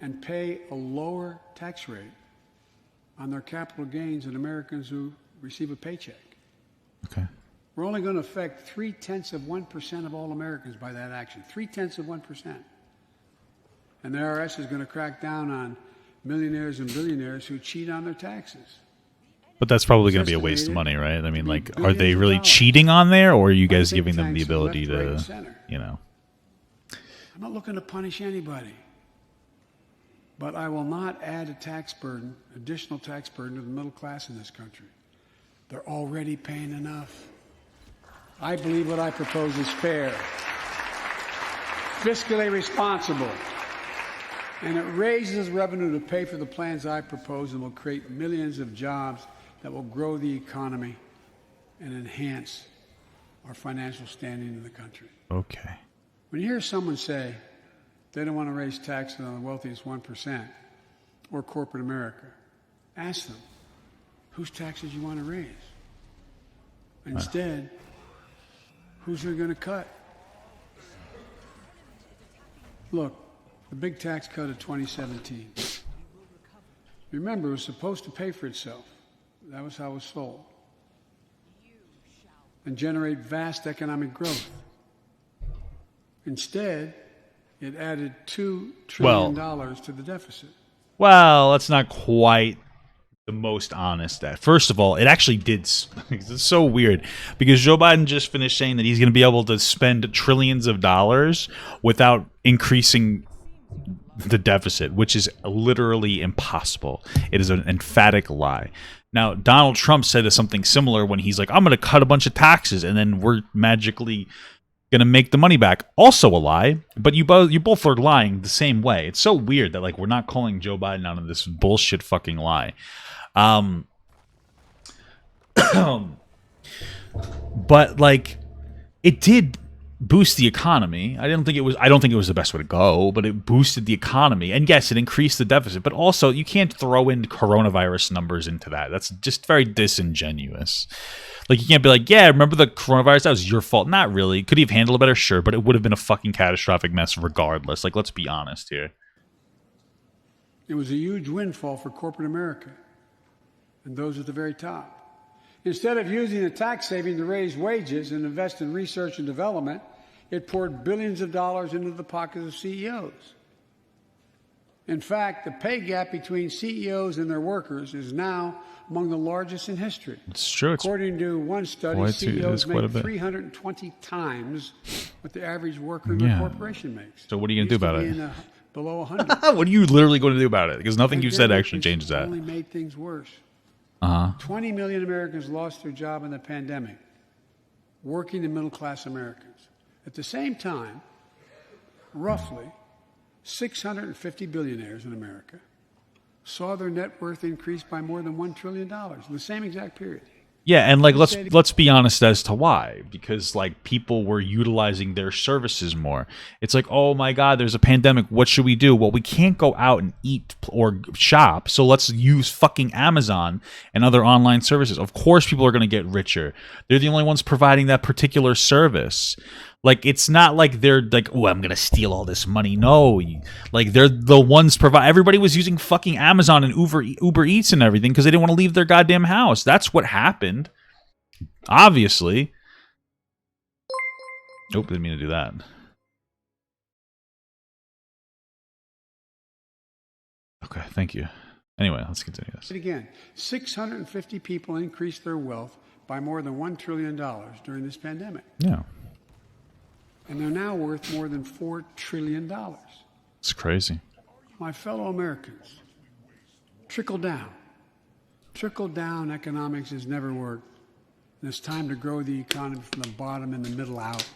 G: and pay a lower tax rate on their capital gains than Americans who receive a paycheck.
B: Okay.
G: We're only going to affect 0.3% of all Americans by that action. 0.3%. And the IRS is going to crack down on millionaires and billionaires who cheat on their taxes.
B: But that's probably going to be a waste of money, right? I mean, like, are they really cheating on there, or are you guys giving them the ability to, you know?
G: I'm not looking to punish anybody. But I will not add a tax burden, additional tax burden to the middle class in this country. They're already paying enough. I believe what I propose is fair, fiscally responsible, and it raises revenue to pay for the plans I propose and will create millions of jobs that will grow the economy and enhance our financial standing in the country.
B: Okay.
G: When you hear someone say they don't want to raise taxes on the wealthiest 1% or corporate America, ask them, whose taxes you want to raise? Instead, who's they going to cut? Look, the big tax cut of 2017. Remember, it was supposed to pay for itself. That was how it was sold. And generate vast economic growth. Instead, it added $2 trillion to the deficit.
B: Well, that's not quite the most honest. First of all, it actually did. It's so weird because Joe Biden just finished saying that he's going to be able to spend trillions of dollars without increasing the deficit, which is literally impossible. It is an emphatic lie. Now, Donald Trump said something similar when he's like, I'm going to cut a bunch of taxes and then we're magically going to make the money back. Also a lie, but you both are lying the same way. It's so weird that like we're not calling Joe Biden out on this bullshit fucking lie. But like it did boost the economy. I don't think it was the best way to go, but it boosted the economy. And yes, it increased the deficit, but also you can't throw in coronavirus numbers into that. That's just very disingenuous. Like you can't be like, yeah, remember the coronavirus? That was your fault. Not really. Could he have handled it better? Sure, but it would have been a fucking catastrophic mess regardless. Like, let's be honest here.
G: It was a huge windfall for corporate America and those at the very top. Instead of using the tax saving to raise wages and invest in research and development, it poured billions of dollars into the pockets of CEOs. In fact, the pay gap between CEOs and their workers is now among the largest in history.
B: It's true.
G: According to one study, CEOs make 320 times what the average worker in a corporation makes.
B: So what are you going to do about it?
G: Below 100.
B: What are you literally going to do about it? Because nothing you said actually changes that.
G: Only made things worse. 20 million Americans lost their job in the pandemic, working and middle-class Americans. At the same time, roughly 650 billionaires in America saw their net worth increase by more than $1 trillion in the same exact period.
B: Yeah, and like let's be honest as to why. Because like people were utilizing their services more. It's like, oh my God, there's a pandemic. What should we do? Well, we can't go out and eat or shop, so let's use fucking Amazon and other online services. Of course, people are going to get richer. They're the only ones providing that particular service. Like, it's not like they're like, oh, I'm going to steal all this money. No, like they're the ones provide. Everybody was using fucking Amazon and Uber Eats and everything because they didn't want to leave their goddamn house. That's what happened. Obviously. Nope, didn't mean to do that. Okay, thank you. Anyway, let's continue this.
G: Again, 650 people increased their wealth by more than $1 trillion during this pandemic.
B: Yeah.
G: And they're now worth more than $4 trillion.
B: It's crazy.
G: My fellow Americans, trickle down. Trickle down economics has never worked. And it's time to grow the economy from the bottom and the middle out.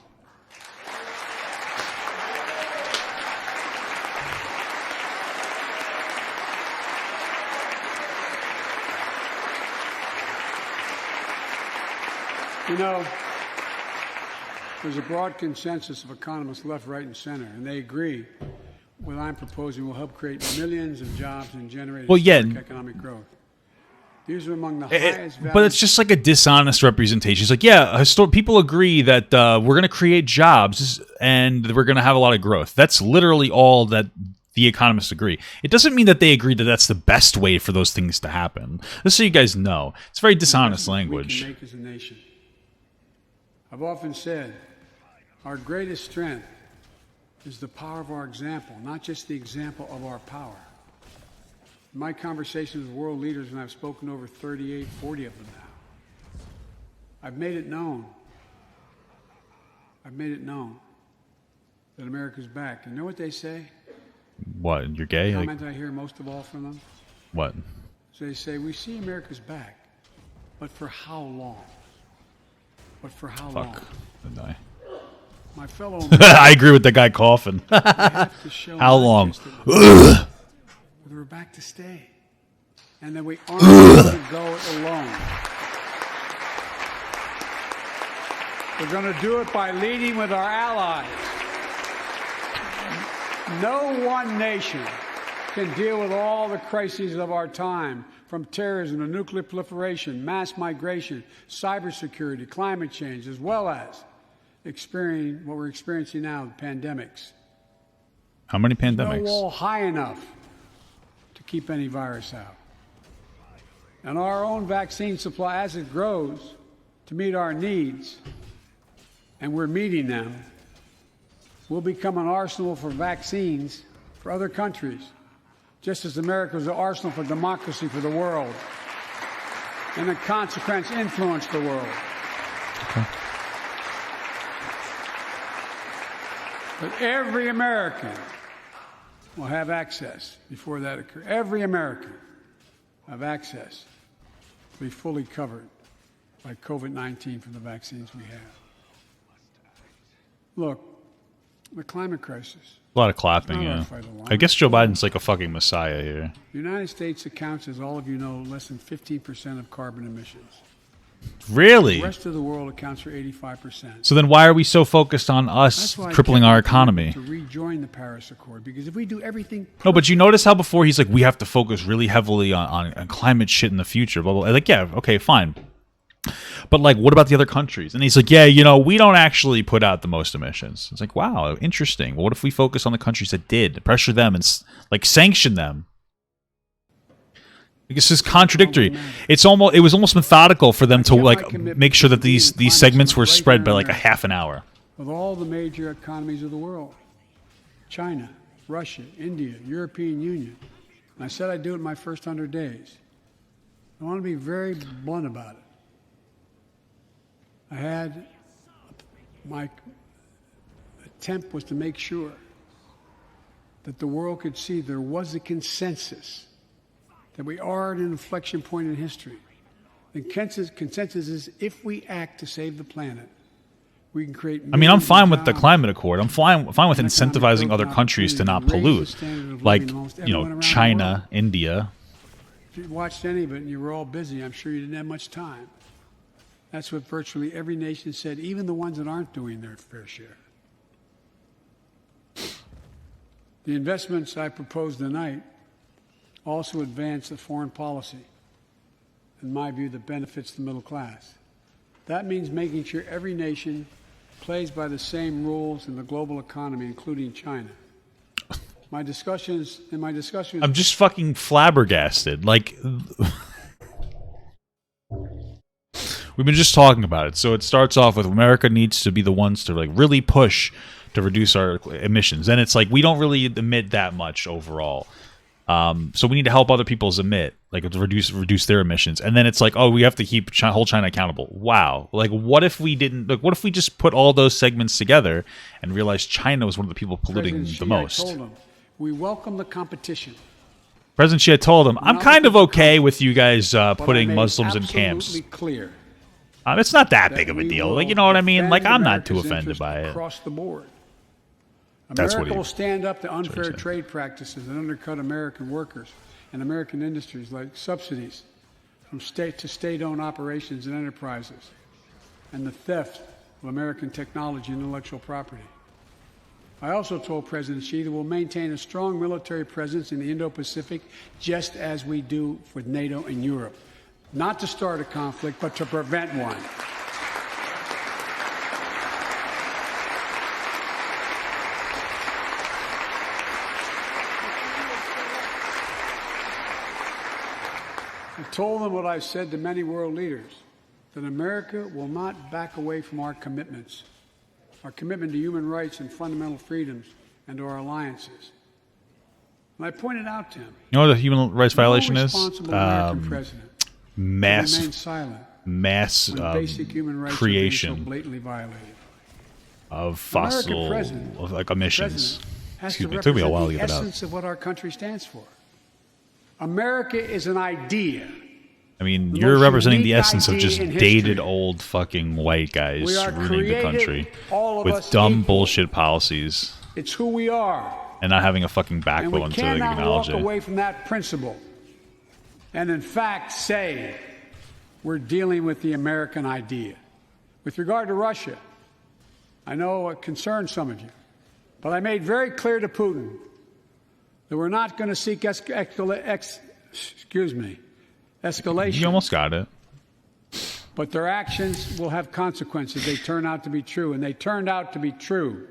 G: You know, there's a broad consensus of economists left, right, and center, and they agree what I'm proposing will help create millions of jobs and generate economic growth. These are among the highest values.
B: But it's just like a dishonest representation. It's like, yeah, people agree that we're going to create jobs and we're going to have a lot of growth. That's literally all that the economists agree. It doesn't mean that they agree that that's the best way for those things to happen. Just so you guys know. It's very dishonest language.
G: We can make as a nation. I've often said our greatest strength is the power of our example, not just the example of our power. In my conversations with world leaders, and I've spoken to over 38, 40 of them now, I've made it known that America's back. And you know what they say?
B: What, you're gay?
G: The comment I hear most of all from them?
B: What?
G: So they say, we see America's back, but for how long? But for how long?
B: Fuck. I'd die.
G: My fellow
B: I agree with the guy coughing. How long?
G: We're back to stay. And that we aren't going to go it alone. We're going to do it by leading with our allies. No one nation can deal with all the crises of our time, from terrorism to nuclear proliferation, mass migration, cybersecurity, climate change, as well as experiencing what we're experiencing now, pandemics.
B: How many
G: There's
B: pandemics?
G: no wall high enough to keep any virus out. And our own vaccine supply, as it grows to meet our needs, and we're meeting them, will become an arsenal for vaccines for other countries, just as America was an arsenal for democracy for the world, and in consequence influence the world.
B: Okay.
G: But every American will have access before that occurs. Every American will have access to be fully covered by COVID-19 from the vaccines we have. Look, the climate crisis.
B: A lot of clapping, yeah. I guess Joe Biden's like a fucking messiah here.
G: The United States accounts, as all of you know, less than 15% of carbon emissions.
B: Really?
G: The rest of the world accounts for 85%.
B: So then why are we so focused on us crippling our economy?
G: To rejoin the Paris Accord, because if we do everything...
B: No, but you notice how before he's like, we have to focus really heavily on climate shit in the future. Blah, blah, blah. Like, yeah, okay, fine. But like, what about the other countries? And he's like, yeah, you know, we don't actually put out the most emissions. It's like, wow, interesting. Well, what if we focus on the countries that did, pressure them and like sanction them? This is contradictory. It was almost methodical for them to like make sure that these segments were spread by like a half an hour.
G: With all the major economies of the world, China, Russia, India, European Union. And I said I'd do it in my first 100 days. I want to be very blunt about it. My attempt was to make sure that the world could see there was a consensus, that we are at an inflection point in history. The consensus is if we act to save the planet, we can create...
B: I mean, I'm fine with the climate accord. I'm fine with incentivizing other countries to not pollute. Like, you know, China, India.
G: If you watched any of it and you were all busy, I'm sure you didn't have much time. That's what virtually every nation said, even the ones that aren't doing their fair share. The investments I propose tonight also advance a foreign policy, in my view, that benefits the middle class. That means making sure every nation plays by the same rules in the global economy, including China. I'm
B: just fucking flabbergasted. Like... We've been just talking about it. So it starts off with America needs to be the ones to like really push to reduce our emissions. And it's like we don't really emit that much overall. So we need to help other people's emit, like to reduce their emissions. And then it's like, oh, we have to keep hold China accountable. Wow. Like what if we didn't? Like what if we just put all those segments together and realized China was one of the people polluting the most?
G: I told him, we welcome the competition.
B: President Xi had told him, I'm kind of okay with you guys putting Muslims in camps.
G: Clear.
B: It's not that big of a deal. Like, you know what I mean? Like, I'm not too offended by it.
G: Across the board.
B: That's
G: America will stand up to unfair trade practices that undercut American workers and American industries, like subsidies from state to state-owned operations and enterprises, and the theft of American technology and intellectual property. I also told President Xi that we'll maintain a strong military presence in the Indo-Pacific, just as we do with NATO and Europe. Not to start a conflict, but to prevent one. I told them what I've said to many world leaders, that America will not back away from our commitments, our commitment to human rights and fundamental freedoms, and to our alliances. And I pointed out to him...
B: You know what a human rights violation is?
G: American president
B: mass
G: basic human rights
B: creation
G: so blatantly violated.
B: Of fossil of like emissions. Excuse me, it took me a while to get that out.
G: The essence of what our country stands for. America is an idea.
B: I mean, you're representing the essence of just dated old fucking white guys ruining the country with dumb bullshit policies.
G: It's who we are.
B: And not having a fucking backbone to acknowledge it.
G: And we cannot walk away from that principle. And in fact say we're dealing with the American idea. With regard to Russia, I know it concerns some of you. But I made very clear to Putin that we're not going to seek escalation.
B: You almost got it.
G: But their actions will have consequences. They turn out to be true, and they turned out to be true.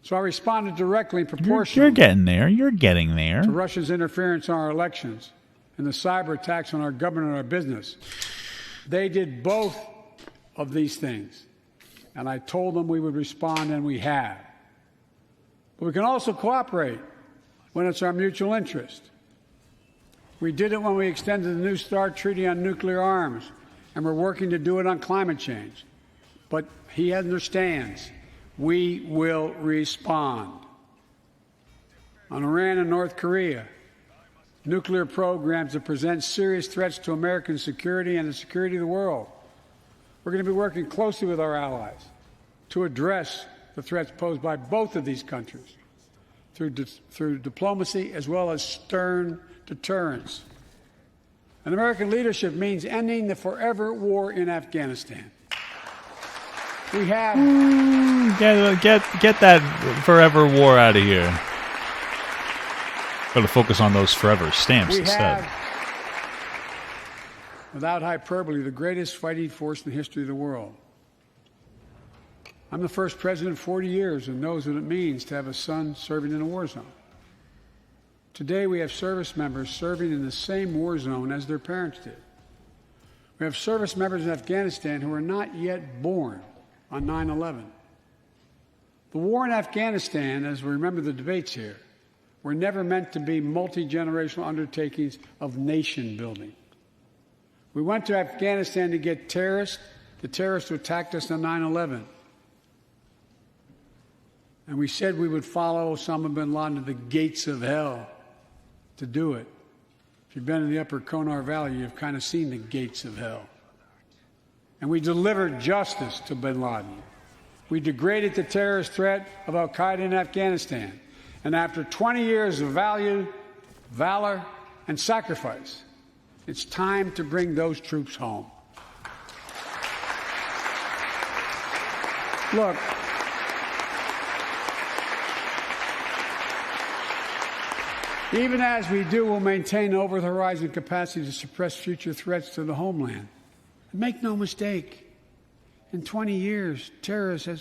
G: So I responded directly and proportionally.
B: You're getting there. You're getting there.
G: To Russia's interference in our elections and the cyber attacks on our government and our business. They did both of these things. And I told them we would respond, and we have. But we can also cooperate when it's our mutual interest. We did it when we extended the New START Treaty on nuclear arms, and we're working to do it on climate change. But he understands we will respond. On Iran and North Korea, nuclear programs that present serious threats to American security and the security of the world. We're going to be working closely with our allies to address the threats posed by both of these countries through diplomacy as well as stern deterrence. And American leadership means ending the forever war in Afghanistan. We have...
B: Get that forever war out of here. Got to focus on those forever stamps instead.
G: Without hyperbole, the greatest fighting force in the history of the world. I'm the first president in 40 years who knows what it means to have a son serving in a war zone. Today, we have service members serving in the same war zone as their parents did. We have service members in Afghanistan who are not yet born on 9/11. The war in Afghanistan, as we remember the debates here, were never meant to be multi-generational undertakings of nation building. We went to Afghanistan to get the terrorists who attacked us on 9/11. And we said we would follow Osama bin Laden to the gates of hell to do it. If you've been in the upper Konar Valley, you've kind of seen the gates of hell. And we delivered justice to bin Laden. We degraded the terrorist threat of al-Qaeda in Afghanistan. And after 20 years of valor, and sacrifice, it's time to bring those troops home. Look, even as we do, we'll maintain over-the-horizon capacity to suppress future threats to the homeland. And make no mistake, in 20 years, terrorism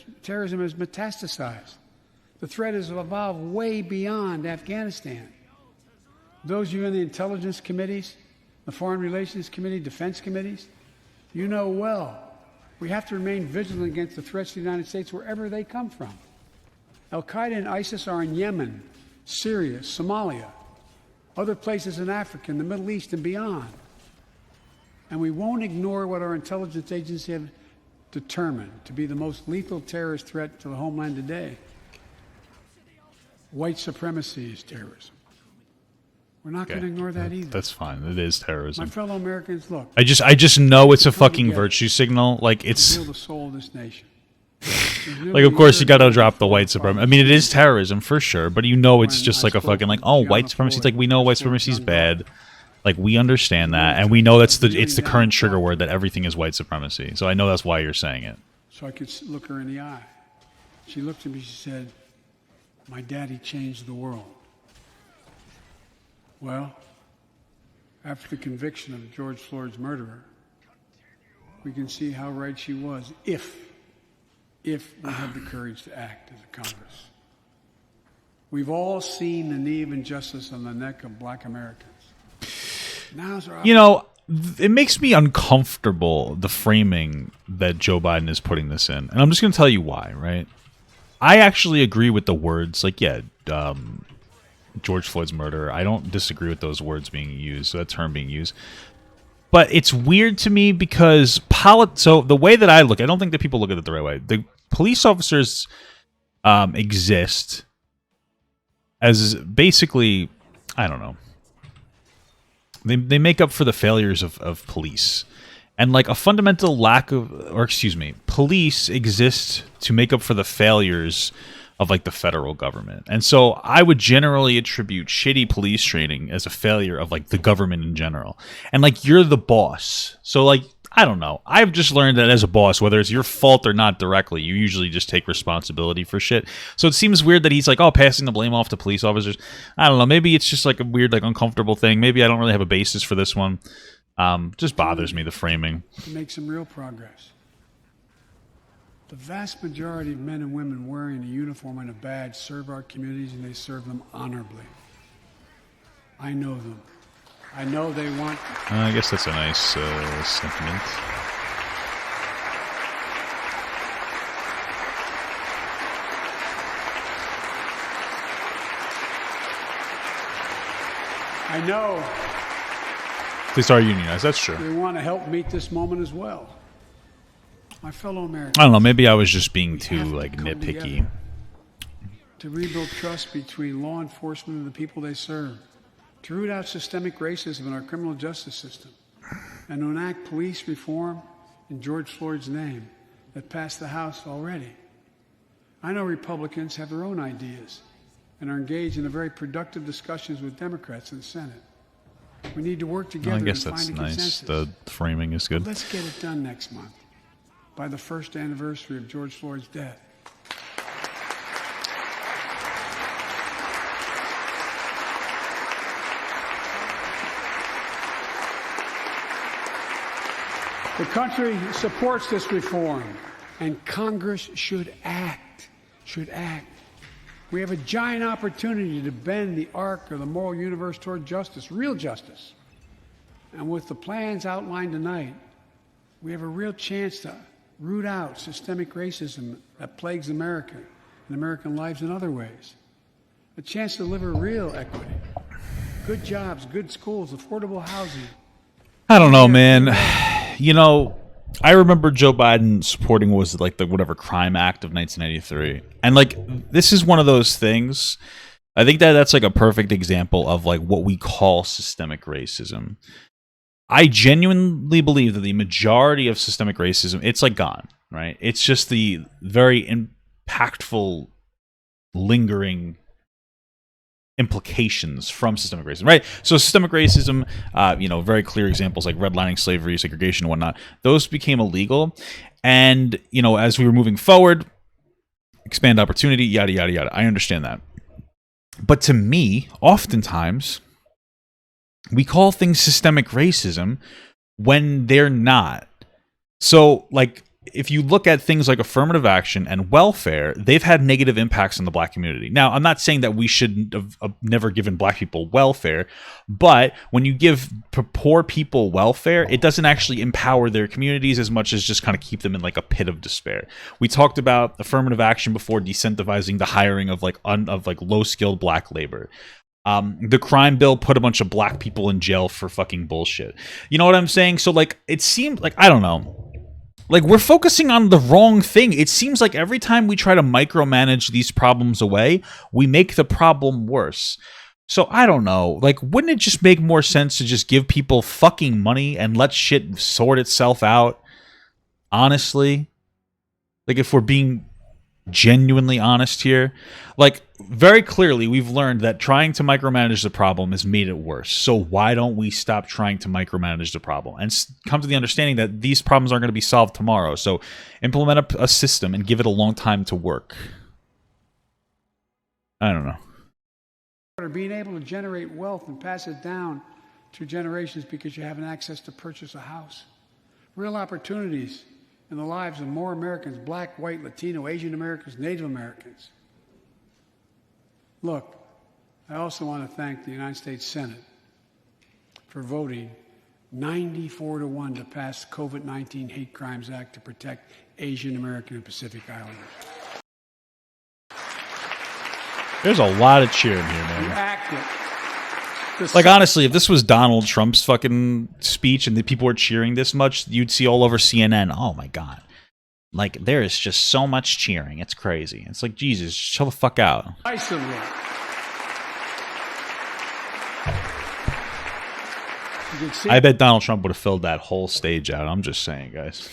G: has metastasized. The threat has evolved way beyond Afghanistan. Those of you in the intelligence committees, the foreign relations committee, defense committees, you know well, we have to remain vigilant against the threats to the United States wherever they come from. Al-Qaeda and ISIS are in Yemen, Syria, Somalia, other places in Africa, in the Middle East, and beyond. And we won't ignore what our intelligence agencies have determined to be the most lethal terrorist threat to the homeland today. White supremacy is terrorism. We're not going to ignore that either.
B: That's fine. It is terrorism.
G: My fellow Americans, look.
B: I just know it's a fucking virtue signal. Like it's
G: the soul of this nation.
B: like, of course, you got to drop the white supremacy. I mean, it is terrorism for sure, but you know, it's just like a fucking like, oh, white supremacy. It's like we know white supremacy is bad. Like we understand that, and we know it's the current trigger word that everything is white supremacy. So I know that's why you're saying it.
G: So I could look her in the eye. She looked at me. She said, "My daddy changed the world." Well, after the conviction of George Floyd's murderer, we can see how right she was if we had the courage to act as a Congress. We've all seen the knee of injustice on the neck of black Americans. Now's our
B: it makes me uncomfortable, the framing that Joe Biden is putting this in. And I'm just going to tell you why, right? I actually agree with the words, like, George Floyd's murder. I don't disagree with those words being used, that term being used. But it's weird to me because so the way that I don't think that people look at it the right way. The police officers exist as basically, I don't know. They make up for the failures of police. And like a fundamental police exist to make up for the failures of like the federal government. And so I would generally attribute shitty police training as a failure of like the government in general. And like you're the boss. So like I don't know. I've just learned that as a boss, whether it's your fault or not directly, you usually just take responsibility for shit. So it seems weird that he's like, oh, passing the blame off to police officers. I don't know. Maybe it's just like a weird, like uncomfortable thing. Maybe I don't really have a basis for this one. Just bothers me, the framing.
G: To make some real progress. The vast majority of men and women wearing a uniform and a badge serve our communities, and they serve them honorably. I know them. I know they want...
B: I guess that's a nice sentiment.
G: I know
B: They are unionized, that's true.
G: they want to help meet this moment as well. My fellow Americans...
B: I don't know, maybe I was just being too,
G: have to
B: like,
G: come
B: nitpicky.
G: together to rebuild trust between law enforcement and the people they serve, to root out systemic racism in our criminal justice system, and to enact police reform in George Floyd's name that passed the House already. I know Republicans have their own ideas and are engaged in a very productive discussions with Democrats in the Senate. We need to work together
B: I
G: to
B: guess
G: find
B: that's
G: a
B: nice.
G: consensus.
B: The framing is good.
G: Let's get it done next month, by the first anniversary of George Floyd's death. The country supports this reform, and Congress should act. We have a giant opportunity to bend the arc of the moral universe toward justice, real justice. And with the plans outlined tonight, we have a real chance to root out systemic racism that plagues America and American lives in other ways. A chance to deliver real equity, good jobs, good schools, affordable housing.
B: I don't know, man. You know, I remember Joe Biden supporting what was like the whatever crime act of 1993. And like, this is one of those things. I think that's like a perfect example of like what we call systemic racism. I genuinely believe that the majority of systemic racism, it's like gone, right? It's just the very impactful, lingering implications from systemic racism, right? So systemic racism, very clear examples like redlining, slavery, segregation, and whatnot, those became illegal. And, as we were moving forward, expand opportunity, yada, yada, yada. I understand that. But to me, oftentimes, we call things systemic racism when they're not. So, like, if you look at things like affirmative action and welfare, they've had negative impacts on the black community. Now, I'm not saying that we should have never given black people welfare, but when you give poor people welfare, it doesn't actually empower their communities as much as just kind of keep them in like a pit of despair. We talked about affirmative action before, decentivizing the hiring of low-skilled black labor. The crime bill put a bunch of black people in jail for fucking bullshit. You know what I'm saying? So like, it seemed like, I don't know. Like, we're focusing on the wrong thing. It seems like every time we try to micromanage these problems away, we make the problem worse. So, I don't know. Like, wouldn't it just make more sense to just give people fucking money and let shit sort itself out? Honestly? Like, if we're being genuinely honest here, like, very clearly we've learned that trying to micromanage the problem has made it worse. So why don't we stop trying to micromanage the problem and come to the understanding that these problems aren't going to be solved tomorrow? So implement a system and give it a long time to work. I don't know.
G: Being able to generate wealth and pass it down through generations because you have an access to purchase a house. Real opportunities in the lives of more Americans, black, white, Latino, Asian Americans, Native Americans. Look, I also want to thank the United States Senate for voting 94-1 to pass the COVID-19 Hate Crimes Act to protect Asian American and Pacific Islanders.
B: There's a lot of cheering here, man.
G: You acted.
B: Like, honestly, if this was Donald Trump's fucking speech and the people were cheering this much, you'd see all over CNN, oh my God. Like, there is just so much cheering. It's crazy. It's like, Jesus, chill the fuck out.
G: Decisively.
B: I bet Donald Trump would have filled that whole stage out. I'm just saying, guys.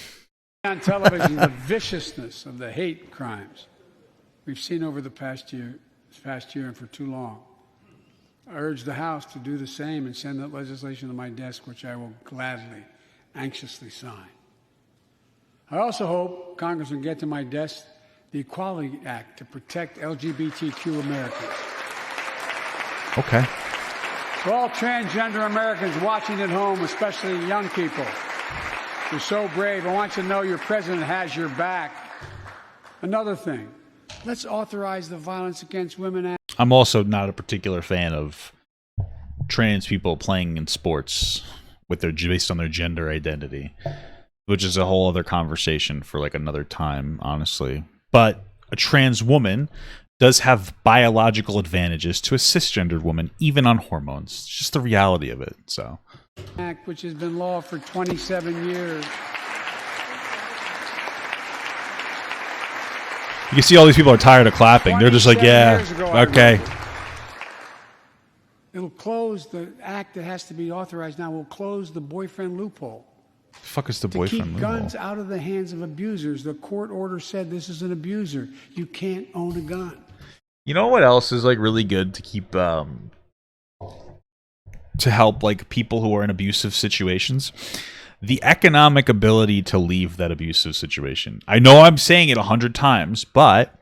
G: On television, the viciousness of the hate crimes we've seen over the past year and for too long. I urge the House to do the same and send that legislation to my desk, which I will gladly anxiously sign. I also hope Congress will get to my desk the Equality Act to protect LGBTQ Americans.
B: Okay.
G: For all transgender Americans watching at home, especially young people, you're so brave. I want you to know your president has your back. Another thing, let's authorize the Violence Against Women Act.
B: I'm also not a particular fan of trans people playing in sports with their based on their gender identity, which is a whole other conversation for like another time, honestly. But a trans woman does have biological advantages to a cisgendered woman, even on hormones. It's just the reality of it. So,
G: Act, which has been law for 27 years.
B: you can see all these people are tired of clapping. They're just like, yeah, okay.
G: It'll close the act that has to be authorized now. Will close the boyfriend loophole.
B: The fuck is the
G: To
B: boyfriend
G: keep
B: loophole?
G: guns out of the hands of abusers. The court order said this is an abuser. You can't own a gun.
B: You know what else is like really good to keep to help like people who are in abusive situations? The economic ability to leave that abusive situation. I know I'm saying it 100 times, but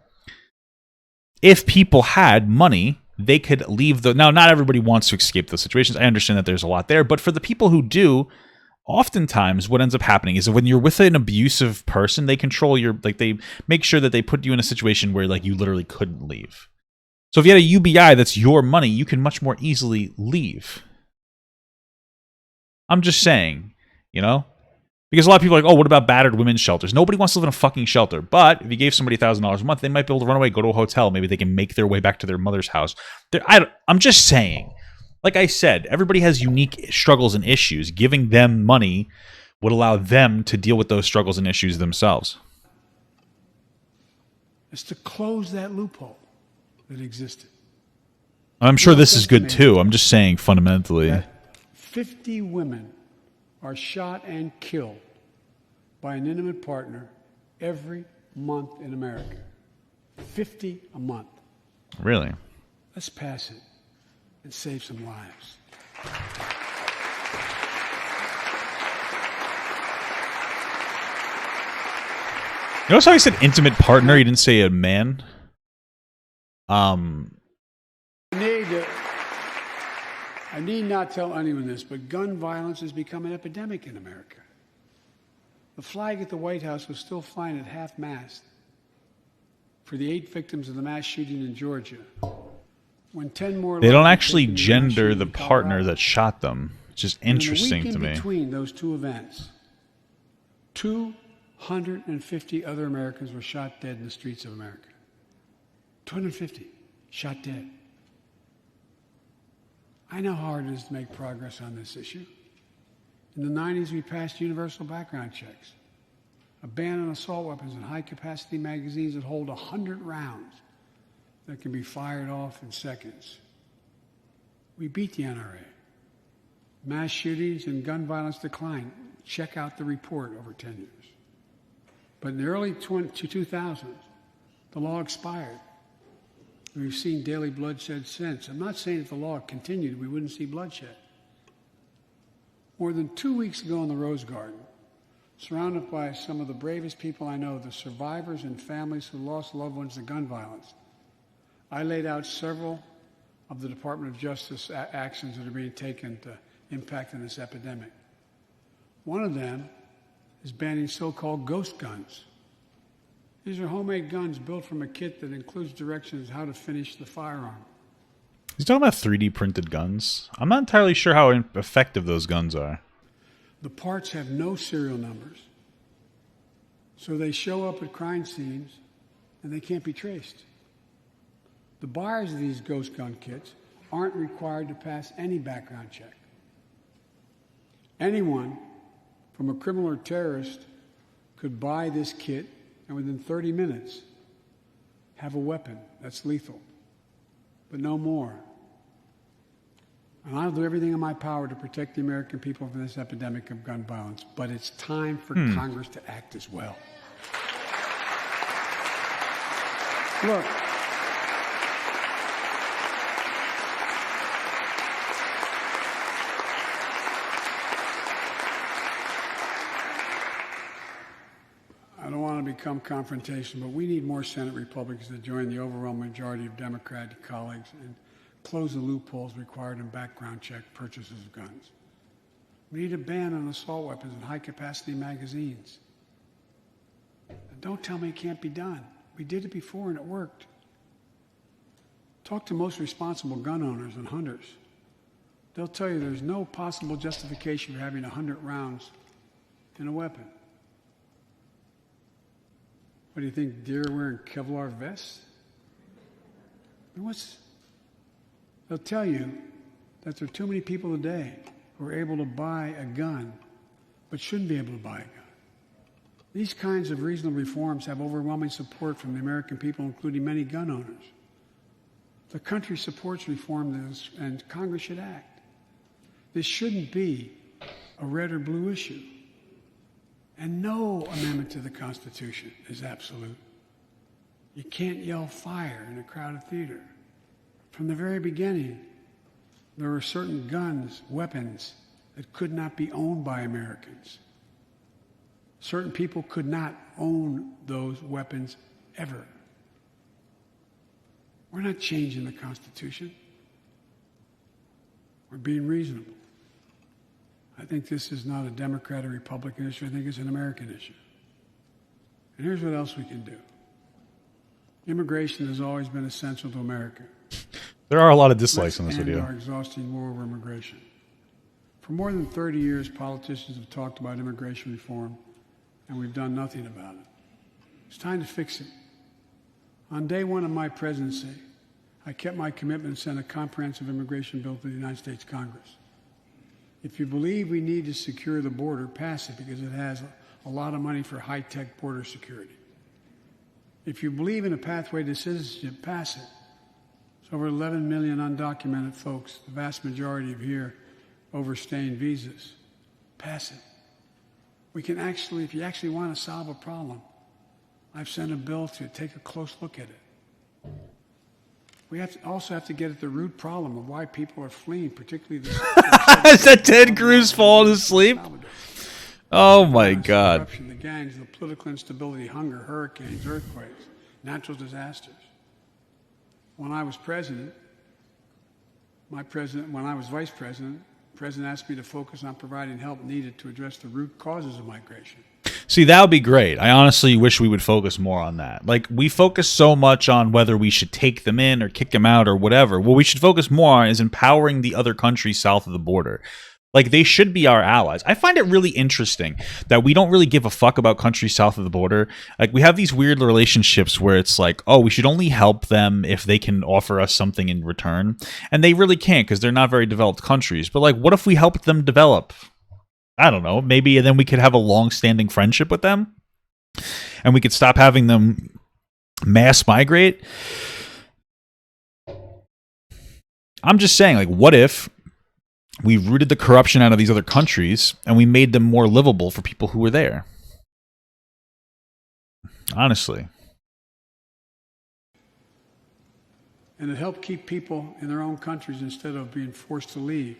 B: if people had money, they could leave the... Now, not everybody wants to escape those situations. I understand that there's a lot there, but for the people who do, oftentimes what ends up happening is that when you're with an abusive person, they control your... Like, they make sure that they put you in a situation where, like, you literally couldn't leave. So if you had a UBI that's your money, you can much more easily leave. I'm just saying, you know? Because a lot of people are like, oh, what about battered women's shelters? Nobody wants to live in a fucking shelter. But if you gave somebody $1,000 a month, they might be able to run away, go to a hotel. Maybe they can make their way back to their mother's house. I'm just saying. Like I said, everybody has unique struggles and issues. Giving them money would allow them to deal with those struggles and issues themselves.
G: Is to close that loophole that existed.
B: I'm sure this is good too. I'm just saying fundamentally.
G: 50 women are shot and killed by an intimate partner every month in America. 50 a month.
B: Really?
G: Let's pass it and save some lives.
B: You notice how he said intimate partner? He didn't say a man.
G: I need not tell anyone this, but gun violence has become an epidemic in America. The flag at the White House was still flying at half-mast for the 8 victims of the mass shooting in Georgia. When 10 more
B: they don't actually gender the partner that shot them. It's just interesting to me.
G: Between those two events, 250 other Americans were shot dead in the streets of America. 250 shot dead. I know how hard it is to make progress on this issue. In the 90s, we passed universal background checks, a ban on assault weapons and high-capacity magazines that hold 100 rounds that can be fired off in seconds. We beat the NRA. Mass shootings and gun violence declined. Check out the report over 10 years. But in the early 2000s, the law expired. We've seen daily bloodshed since. I'm not saying if the law continued, we wouldn't see bloodshed. More than 2 weeks ago in the Rose Garden, surrounded by some of the bravest people I know, the survivors and families who lost loved ones to gun violence, I laid out several of the Department of Justice actions that are being taken to impact on this epidemic. One of them is banning so-called ghost guns. These are homemade guns built from a kit that includes directions how to finish the firearm.
B: He's talking about 3D printed guns. I'm not entirely sure how effective those guns are.
G: The parts have no serial numbers, so they show up at crime scenes and they can't be traced. The buyers of these ghost gun kits aren't required to pass any background check. Anyone, from a criminal or terrorist, could buy this kit and within 30 minutes have a weapon that's lethal, but no more. And I'll do everything in my power to protect the American people from this epidemic of gun violence, but it's time for Congress to act as well. Look, become confrontational, but we need more Senate Republicans to join the overwhelming majority of Democratic colleagues and close the loopholes required in background check purchases of guns. We need a ban on assault weapons and high-capacity magazines. And don't tell me it can't be done. We did it before and it worked. Talk to most responsible gun owners and hunters. They'll tell you there's no possible justification for having 100 rounds in a weapon. What do you think, deer wearing Kevlar vests? They'll tell you that there are too many people today who are able to buy a gun but shouldn't be able to buy a gun. These kinds of reasonable reforms have overwhelming support from the American people, including many gun owners. The country supports reform and Congress should act. This shouldn't be a red or blue issue. And no amendment to the Constitution is absolute. You can't yell fire in a crowded theater. From the very beginning, there were certain guns, weapons, that could not be owned by Americans. Certain people could not own those weapons ever. We're not changing the Constitution. We're being reasonable. I think this is not a Democrat or Republican issue. I think it's an American issue. And here's what else we can do. Immigration has always been essential to America.
B: There are a lot of dislikes on this video.
G: Our exhausting war over immigration. For more than 30 years, politicians have talked about immigration reform, and we've done nothing about it. It's time to fix it. On day one of my presidency, I kept my commitment and sent a comprehensive immigration bill to the United States Congress. If you believe we need to secure the border, pass it because it has a lot of money for high-tech border security. If you believe in a pathway to citizenship, pass it. There's over 11 million undocumented folks, the vast majority of here overstaying visas. Pass it. We can actually, if you actually want to solve a problem, I've sent a bill to take a close look at it. We also have to get at the root problem of why people are fleeing, particularly the...
B: Is that Ted Cruz falling asleep? Oh, my God.
G: Corruption, the gangs, the political instability, hunger, hurricanes, earthquakes, natural disasters. When I was president, when I was vice president, the president asked me to focus on providing help needed to address the root causes of migration.
B: See, that would be great. I honestly wish we would focus more on that. Like, we focus so much on whether we should take them in or kick them out or whatever. What we should focus more on is empowering the other countries south of the border. Like, they should be our allies. I find it really interesting that we don't really give a fuck about countries south of the border. Like, we have these weird relationships where it's like, oh, we should only help them if they can offer us something in return. And they really can't because they're not very developed countries. But, like, what if we helped them develop? I don't know, maybe, and then we could have a long-standing friendship with them, and we could stop having them mass migrate. I'm just saying, like, what if we rooted the corruption out of these other countries, and we made them more livable for people who were there? Honestly.
G: And it helped keep people in their own countries instead of being forced to leave.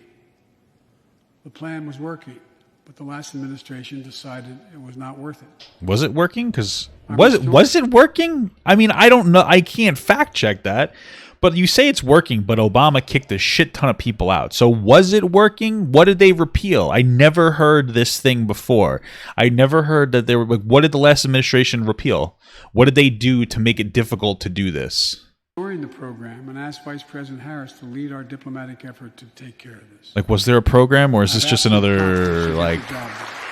G: The plan was working. But the last administration decided it was not worth it. Was it working? Because was it working? I mean, I don't know. I can't fact check that. But you say it's working, but Obama kicked a shit ton of people out. So was it working? What did they repeal? I never heard this thing before. I never heard that they were like, what did the last administration repeal? What did they do to make it difficult to do this? During the program and asked Vice President Harris to lead our diplomatic effort to take care of this. Like, was there a program, or is this just another, like,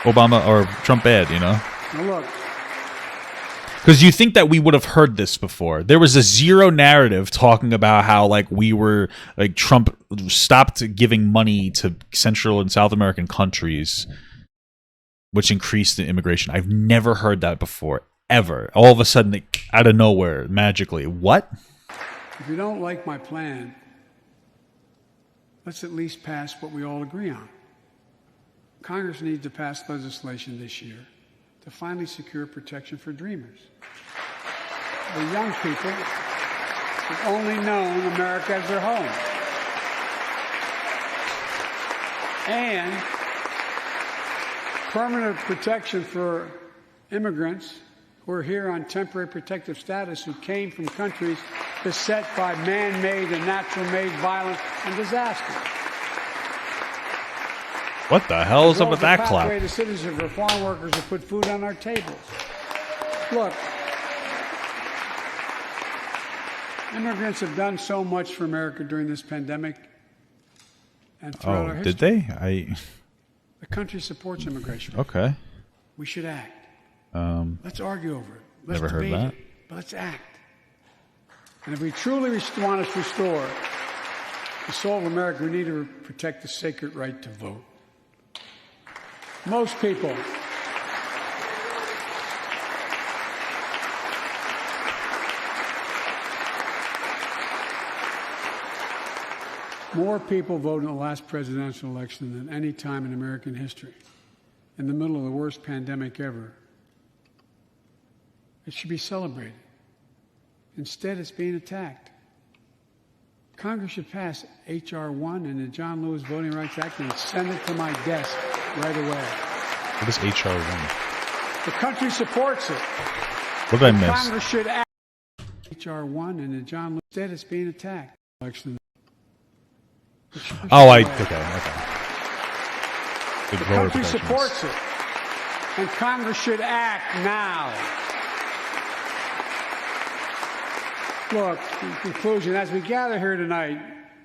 G: Obama or Trump ad, you know? Now look. Because you think that we would have heard this before. There was a zero narrative talking about how, like, we were, like, Trump stopped giving money to Central and South American countries, which increased the immigration. I've never heard that before, ever. All of a sudden, like, out of nowhere, magically. What? If you don't like my plan, let's at least pass what we all agree on. Congress needs to pass legislation this year to finally secure protection for dreamers. The young people have only known America as their home. And permanent protection for immigrants who are here on temporary protective status who came from countries beset by man-made and natural-made violence and disaster.
B: What the hell is up with that clap?
G: The citizenship for farm workers who put food on our tables. Look, immigrants have done so much for America during this pandemic and throughout our history.
B: Did they?
G: The country supports immigration.
B: Okay.
G: We should act. Let's argue over it. Let's
B: Never heard
G: debate
B: that.
G: it, but let's act. And if we truly want to restore the soul of America, we need to protect the sacred right to vote. Most people more people voted in the last presidential election than any time in American history, in the middle of the worst pandemic ever. It should be celebrated. Instead, it's being attacked. Congress should pass H.R. 1 and the John Lewis Voting Rights Act and send it to my desk right away.
B: What is H.R. 1?
G: The country supports it.
B: What did I miss?
G: Congress should act. H.R. 1 and the John Lewis. Instead, it's being attacked. Election.
B: Oh, okay.
G: The country supports it, and Congress should act now. Look, in conclusion, as we gather here tonight,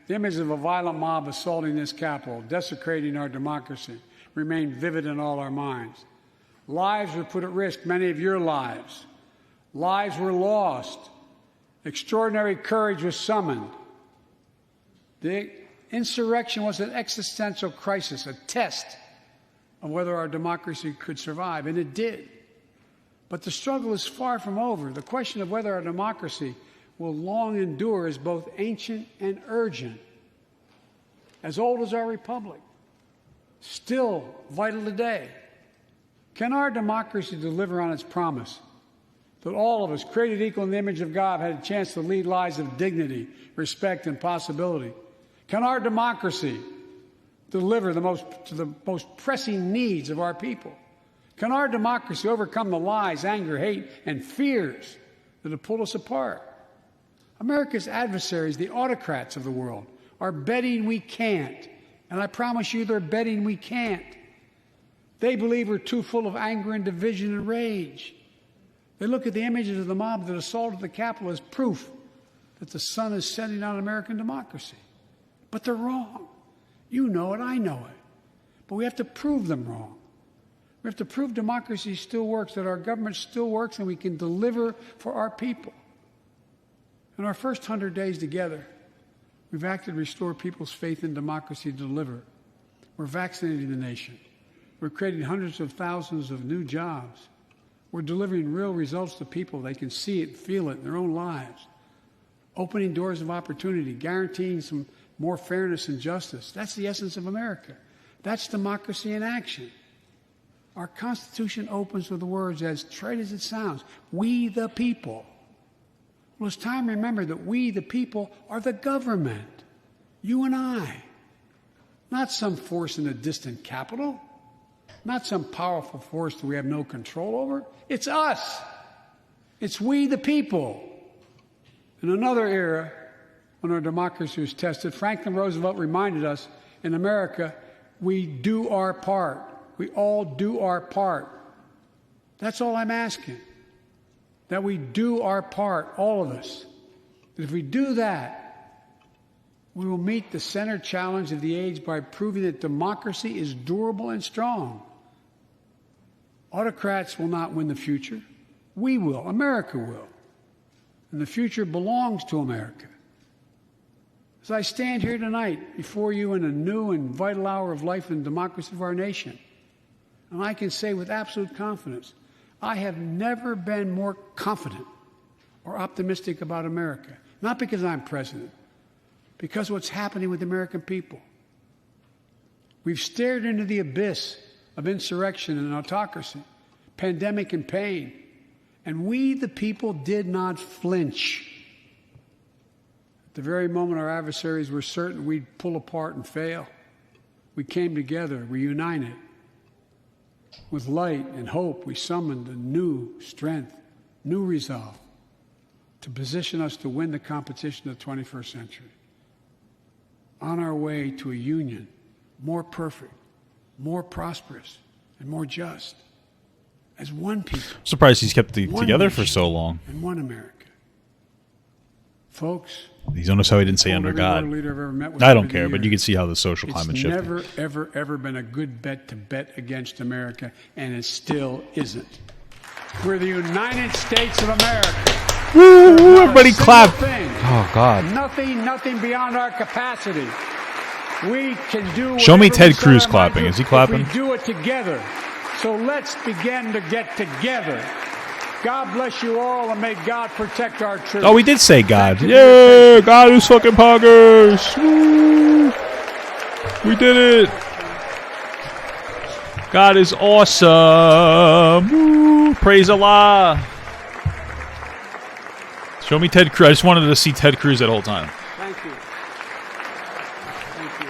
G: the image of a violent mob assaulting this Capitol, desecrating our democracy, remain vivid in all our minds. Lives were put at risk, many of your lives. Lives were lost. Extraordinary courage was summoned. The insurrection was an existential crisis, a test of whether our democracy could survive, and it did. But the struggle is far from over. The question of whether our democracy will long endure is both ancient and urgent. As old as our republic, still vital today. Can our democracy deliver on its promise that all of us, created equal in the image of God, had a chance to lead lives of dignity, respect, and possibility? Can our democracy deliver the most pressing needs of our people? Can our democracy overcome the lies, anger, hate, and fears that have pulled us apart? America's adversaries, the autocrats of the world, are betting we can't. And I promise you they're betting we can't. They believe we're too full of anger and division and rage. They look at the images of the mob that assaulted the Capitol as proof that the sun is setting on American democracy. But they're wrong. You know it, I know it. But we have to prove them wrong. We have to prove democracy still works, that our government still works, and we can deliver for our people. In our first 100 days together, we've acted to restore people's faith in democracy to deliver. We're vaccinating the nation. We're creating hundreds of thousands of new jobs. We're delivering real results to people. They can see it, feel it in their own lives. Opening doors of opportunity, guaranteeing some more fairness and justice. That's the essence of America. That's democracy in action. Our Constitution opens with the words, as trite as it sounds, we the people. Well, it's time to remember that we the people are the government. You and I. Not some force in a distant capital. Not some powerful force that we have no control over. It's us. It's we the people. In another era, when our democracy was tested, Franklin Roosevelt reminded us, in America, we do our part. We all do our part. That's all I'm asking. That we do our part, all of us. That if we do that, we will meet the center challenge of the age by proving that democracy is durable and strong. Autocrats will not win the future. We will. America will. And the future belongs to America. As I stand here tonight before you in a new and vital hour of life and democracy of our nation, and I can say with absolute confidence, I have never been more confident or optimistic about America. Not because I'm president, because of what's happening with the American people. We've stared into the abyss of insurrection and autocracy, pandemic and pain, and we, the people, did not flinch. At the very moment our adversaries were certain we'd pull apart and fail, we came together, we united. With light and hope, we summoned a new strength. new resolve to position us to win the competition of the 21st century. On our way to a union more perfect, more prosperous, and more just. As one people.
B: I'm surprised he's kept together for so long.
G: And one America. Folks.
B: He's noticed how he didn't say under God. I don't care, but you can see how the social climate shifted.
G: It's never, ever, ever been a good bet to bet against America, and it still isn't. We're the United States of America.
B: Woo! Everybody clap.
G: Oh, God. Nothing beyond our capacity. We can do.
B: Show me Ted Cruz clapping. Is he clapping?
G: We do it together. So let's begin to get together. God bless you all, and may God protect our troops.
B: Oh, we did say God. Yeah, God is fucking poggers. Woo. We did it. God is awesome. Woo. Praise Allah. Show me Ted Cruz. I just wanted to see Ted Cruz that whole time.
G: Thank you. Thank you.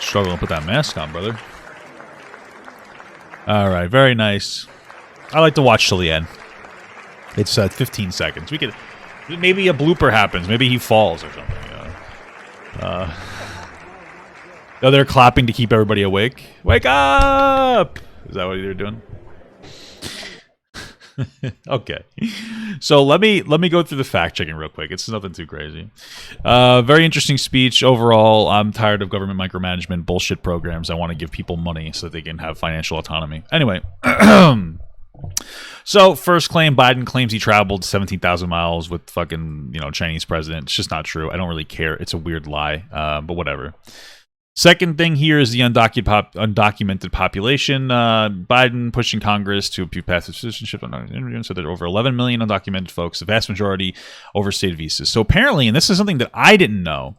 B: Struggling to put that mask on, brother. All right, very nice. I like to watch till the end. It's 15 seconds. We could maybe a blooper happens. Maybe he falls or something. Oh, they're clapping to keep everybody awake. Wake up! Is that what they're doing? Okay, so let me go through the fact checking real quick. It's nothing too crazy. Very interesting speech overall. I'm tired of government micromanagement bullshit programs. I want to give people money so that they can have financial autonomy. Anyway, so first claim: Biden claims he traveled 17,000 miles with fucking Chinese president. It's just not true. I don't really care. It's a weird lie, but whatever. Second thing here is the undocumented population. Biden pushing Congress to pass citizenship. So there are over 11 million undocumented folks, the vast majority overstayed visas. So apparently, and this is something that I didn't know,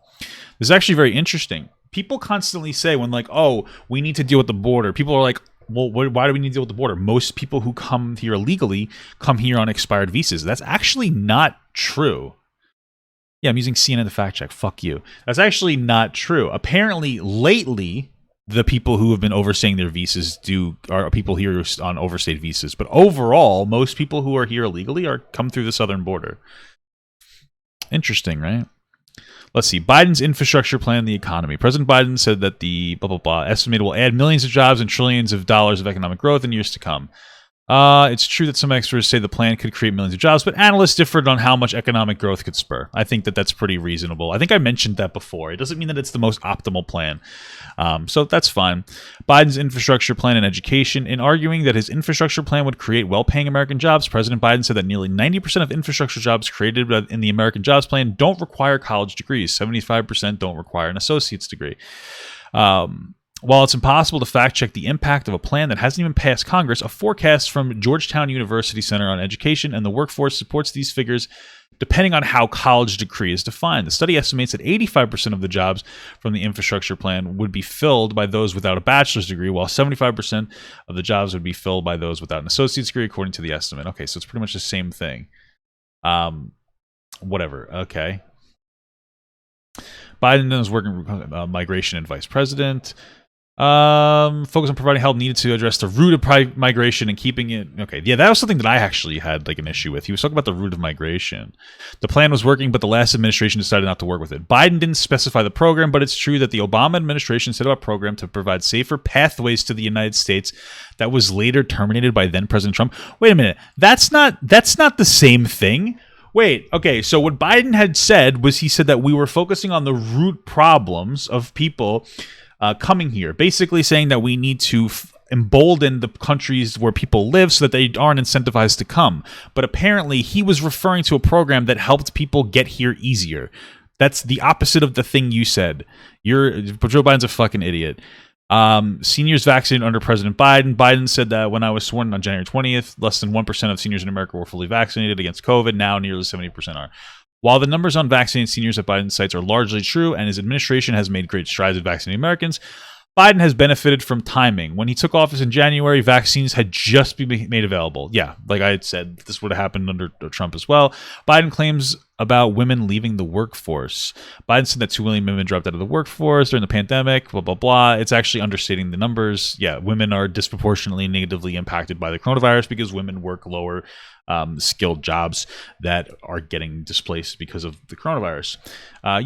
B: this is actually very interesting. People constantly say when like, oh, we need to deal with the border. People are like, well, why do we need to deal with the border? Most people who come here illegally come here on expired visas. That's actually not true. Yeah, I'm using CNN to fact check. Fuck you. That's actually not true. Apparently, lately, the people who have been overstaying their visas are people here on overstayed visas. But overall, most people who are here illegally come through the southern border. Interesting, right? Let's see. Biden's infrastructure plan and the economy. President Biden said that the estimate will add millions of jobs and trillions of dollars of economic growth in years to come. It's true that some experts say the plan could create millions of jobs, but analysts differed on how much economic growth could spur. I think that that's pretty reasonable. I think I mentioned that before. It doesn't mean that it's the most optimal plan. So that's fine. Biden's infrastructure plan and education. In arguing that his infrastructure plan would create well-paying American jobs, President Biden said that nearly 90% of infrastructure jobs created in the American jobs plan don't require college degrees. 75% don't require an associate's degree. While it's impossible to fact-check the impact of a plan that hasn't even passed Congress, a forecast from Georgetown University Center on Education and the Workforce supports these figures depending on how college degree is defined. The study estimates that 85% of the jobs from the infrastructure plan would be filled by those without a bachelor's degree, while 75% of the jobs would be filled by those without an associate's degree, according to the estimate. Okay, so it's pretty much the same thing. Whatever, okay. Biden is working with migration and vice president. Focus on providing help needed to address the root of migration and keeping it. Okay, yeah, that was something that I actually had like an issue with. He was talking about the root of migration. The plan was working, but the last administration decided not to work with it. Biden didn't specify the program, but it's true that the Obama administration set up a program to provide safer pathways to the United States that was later terminated by then President Trump. Wait a minute, that's not the same thing. Wait, okay, so what Biden had said was he said that we were focusing on the root problems of people coming here, basically saying that we need to embolden the countries where people live so that they aren't incentivized to come. But apparently he was referring to a program that helped people get here easier. That's the opposite of the thing you said. Joe Biden's a fucking idiot. Seniors vaccinated under President Biden. Biden said that when I was sworn on January 20th, less than 1% of seniors in America were fully vaccinated against COVID. Now nearly 70% are. While the numbers on vaccinated seniors at Biden's sites are largely true and his administration has made great strides in vaccinating Americans, Biden has benefited from timing. When he took office in January, vaccines had just been made available. Yeah, like I had said, this would have happened under Trump as well. Biden claims about women leaving the workforce. Biden said that 2 million women dropped out of the workforce during the pandemic, blah, blah, blah. It's actually understating the numbers. Yeah, women are disproportionately negatively impacted by the coronavirus because women work lower skilled jobs that are getting displaced because of the coronavirus.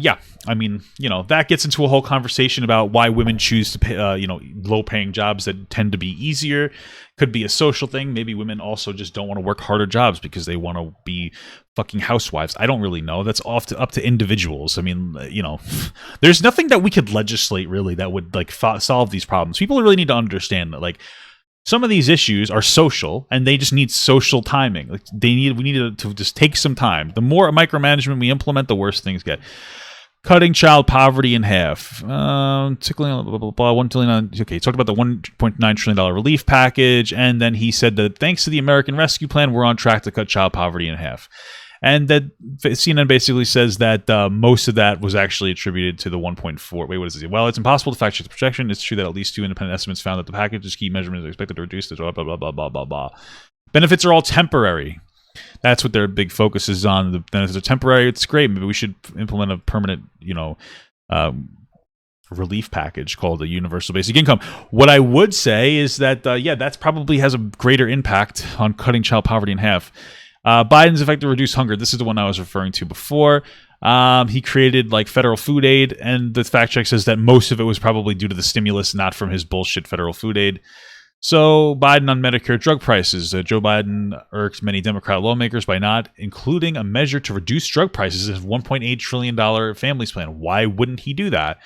B: Yeah, I mean, that gets into a whole conversation about why women choose to pay, low-paying jobs that tend to be easier. Could be a social thing. Maybe women also just don't want to work harder jobs because they want to be fucking housewives. I don't really know. That's up to individuals. I mean, there's nothing that we could legislate really that would like solve these problems. People really need to understand that, like, some of these issues are social, and they just need social timing. Like we need to just take some time. The more micromanagement we implement, the worse things get. Cutting child poverty in half. Tickling, blah, blah, blah, 1 trillion. Okay, he talked about the $1.9 trillion relief package, and then he said that thanks to the American Rescue Plan, we're on track to cut child poverty in half. And that CNN basically says that most of that was actually attributed to the 1.4. Wait, what is it? Well, it's impossible to fact check the projection. It's true that at least 2 independent estimates found that the package's key measurements are expected to reduce this. Blah, blah, blah, blah, blah, blah, blah. Benefits are all temporary. That's what their big focus is on. The benefits are temporary. It's great. Maybe we should implement a permanent, relief package called a universal basic income. What I would say is that, that's probably has a greater impact on cutting child poverty in half. Biden's effect to reduce hunger. This is the one I was referring to before. He created like federal food aid, and the fact check says that most of it was probably due to the stimulus, not from his bullshit federal food aid. So Biden on Medicare drug prices. Joe Biden irks many Democrat lawmakers by not including a measure to reduce drug prices in his $1.8 trillion families plan. Why wouldn't he do that?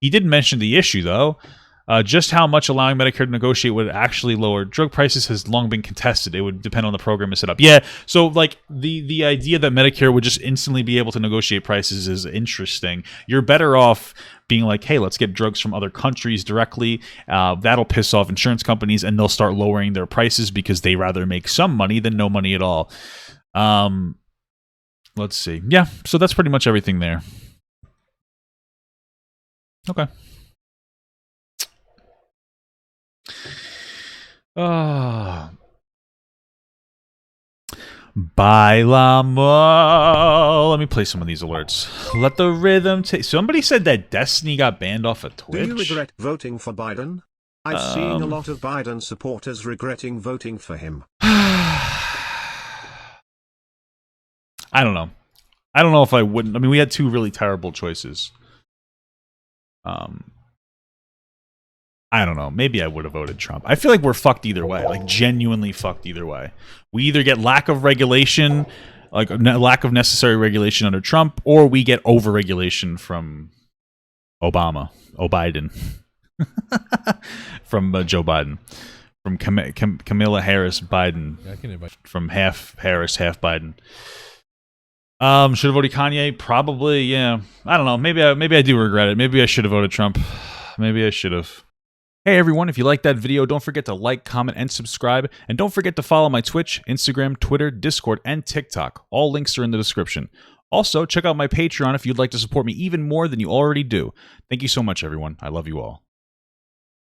B: He did mention the issue, though. Just how much allowing Medicare to negotiate would actually lower drug prices has long been contested. It would depend on the program is set up. Yeah, so like the idea that Medicare would just instantly be able to negotiate prices is interesting. You're better off being like, hey, let's get drugs from other countries directly. That'll piss off insurance companies, and they'll start lowering their prices because they rather make some money than no money at all. Let's see. Yeah, so that's pretty much everything there. Okay. Bailamo. Let me play some of these alerts. Let the rhythm take. Somebody said that Destiny got banned off of Twitch.
H: Do you regret voting for Biden? I've seen a lot of Biden supporters regretting voting for him.
B: I don't know. I don't know if I wouldn't. I mean, we had 2 really terrible choices. I don't know. Maybe I would have voted Trump. I feel like we're fucked either way. Like, genuinely fucked either way. We either get lack of regulation, like lack of necessary regulation under Trump, or we get over-regulation from Biden. From Joe Biden. From Kamala Harris Biden. From half Harris, half Biden. Should have voted Kanye? Probably, yeah. I don't know. Maybe I do regret it. Maybe I should have voted Trump. Maybe I should have. Hey everyone, if you liked that video, don't forget to like, comment, and subscribe. And don't forget to follow my Twitch, Instagram, Twitter, Discord, and TikTok. All links are in the description. Also, check out my Patreon if you'd like to support me even more than you already do. Thank you so much, everyone. I love you all.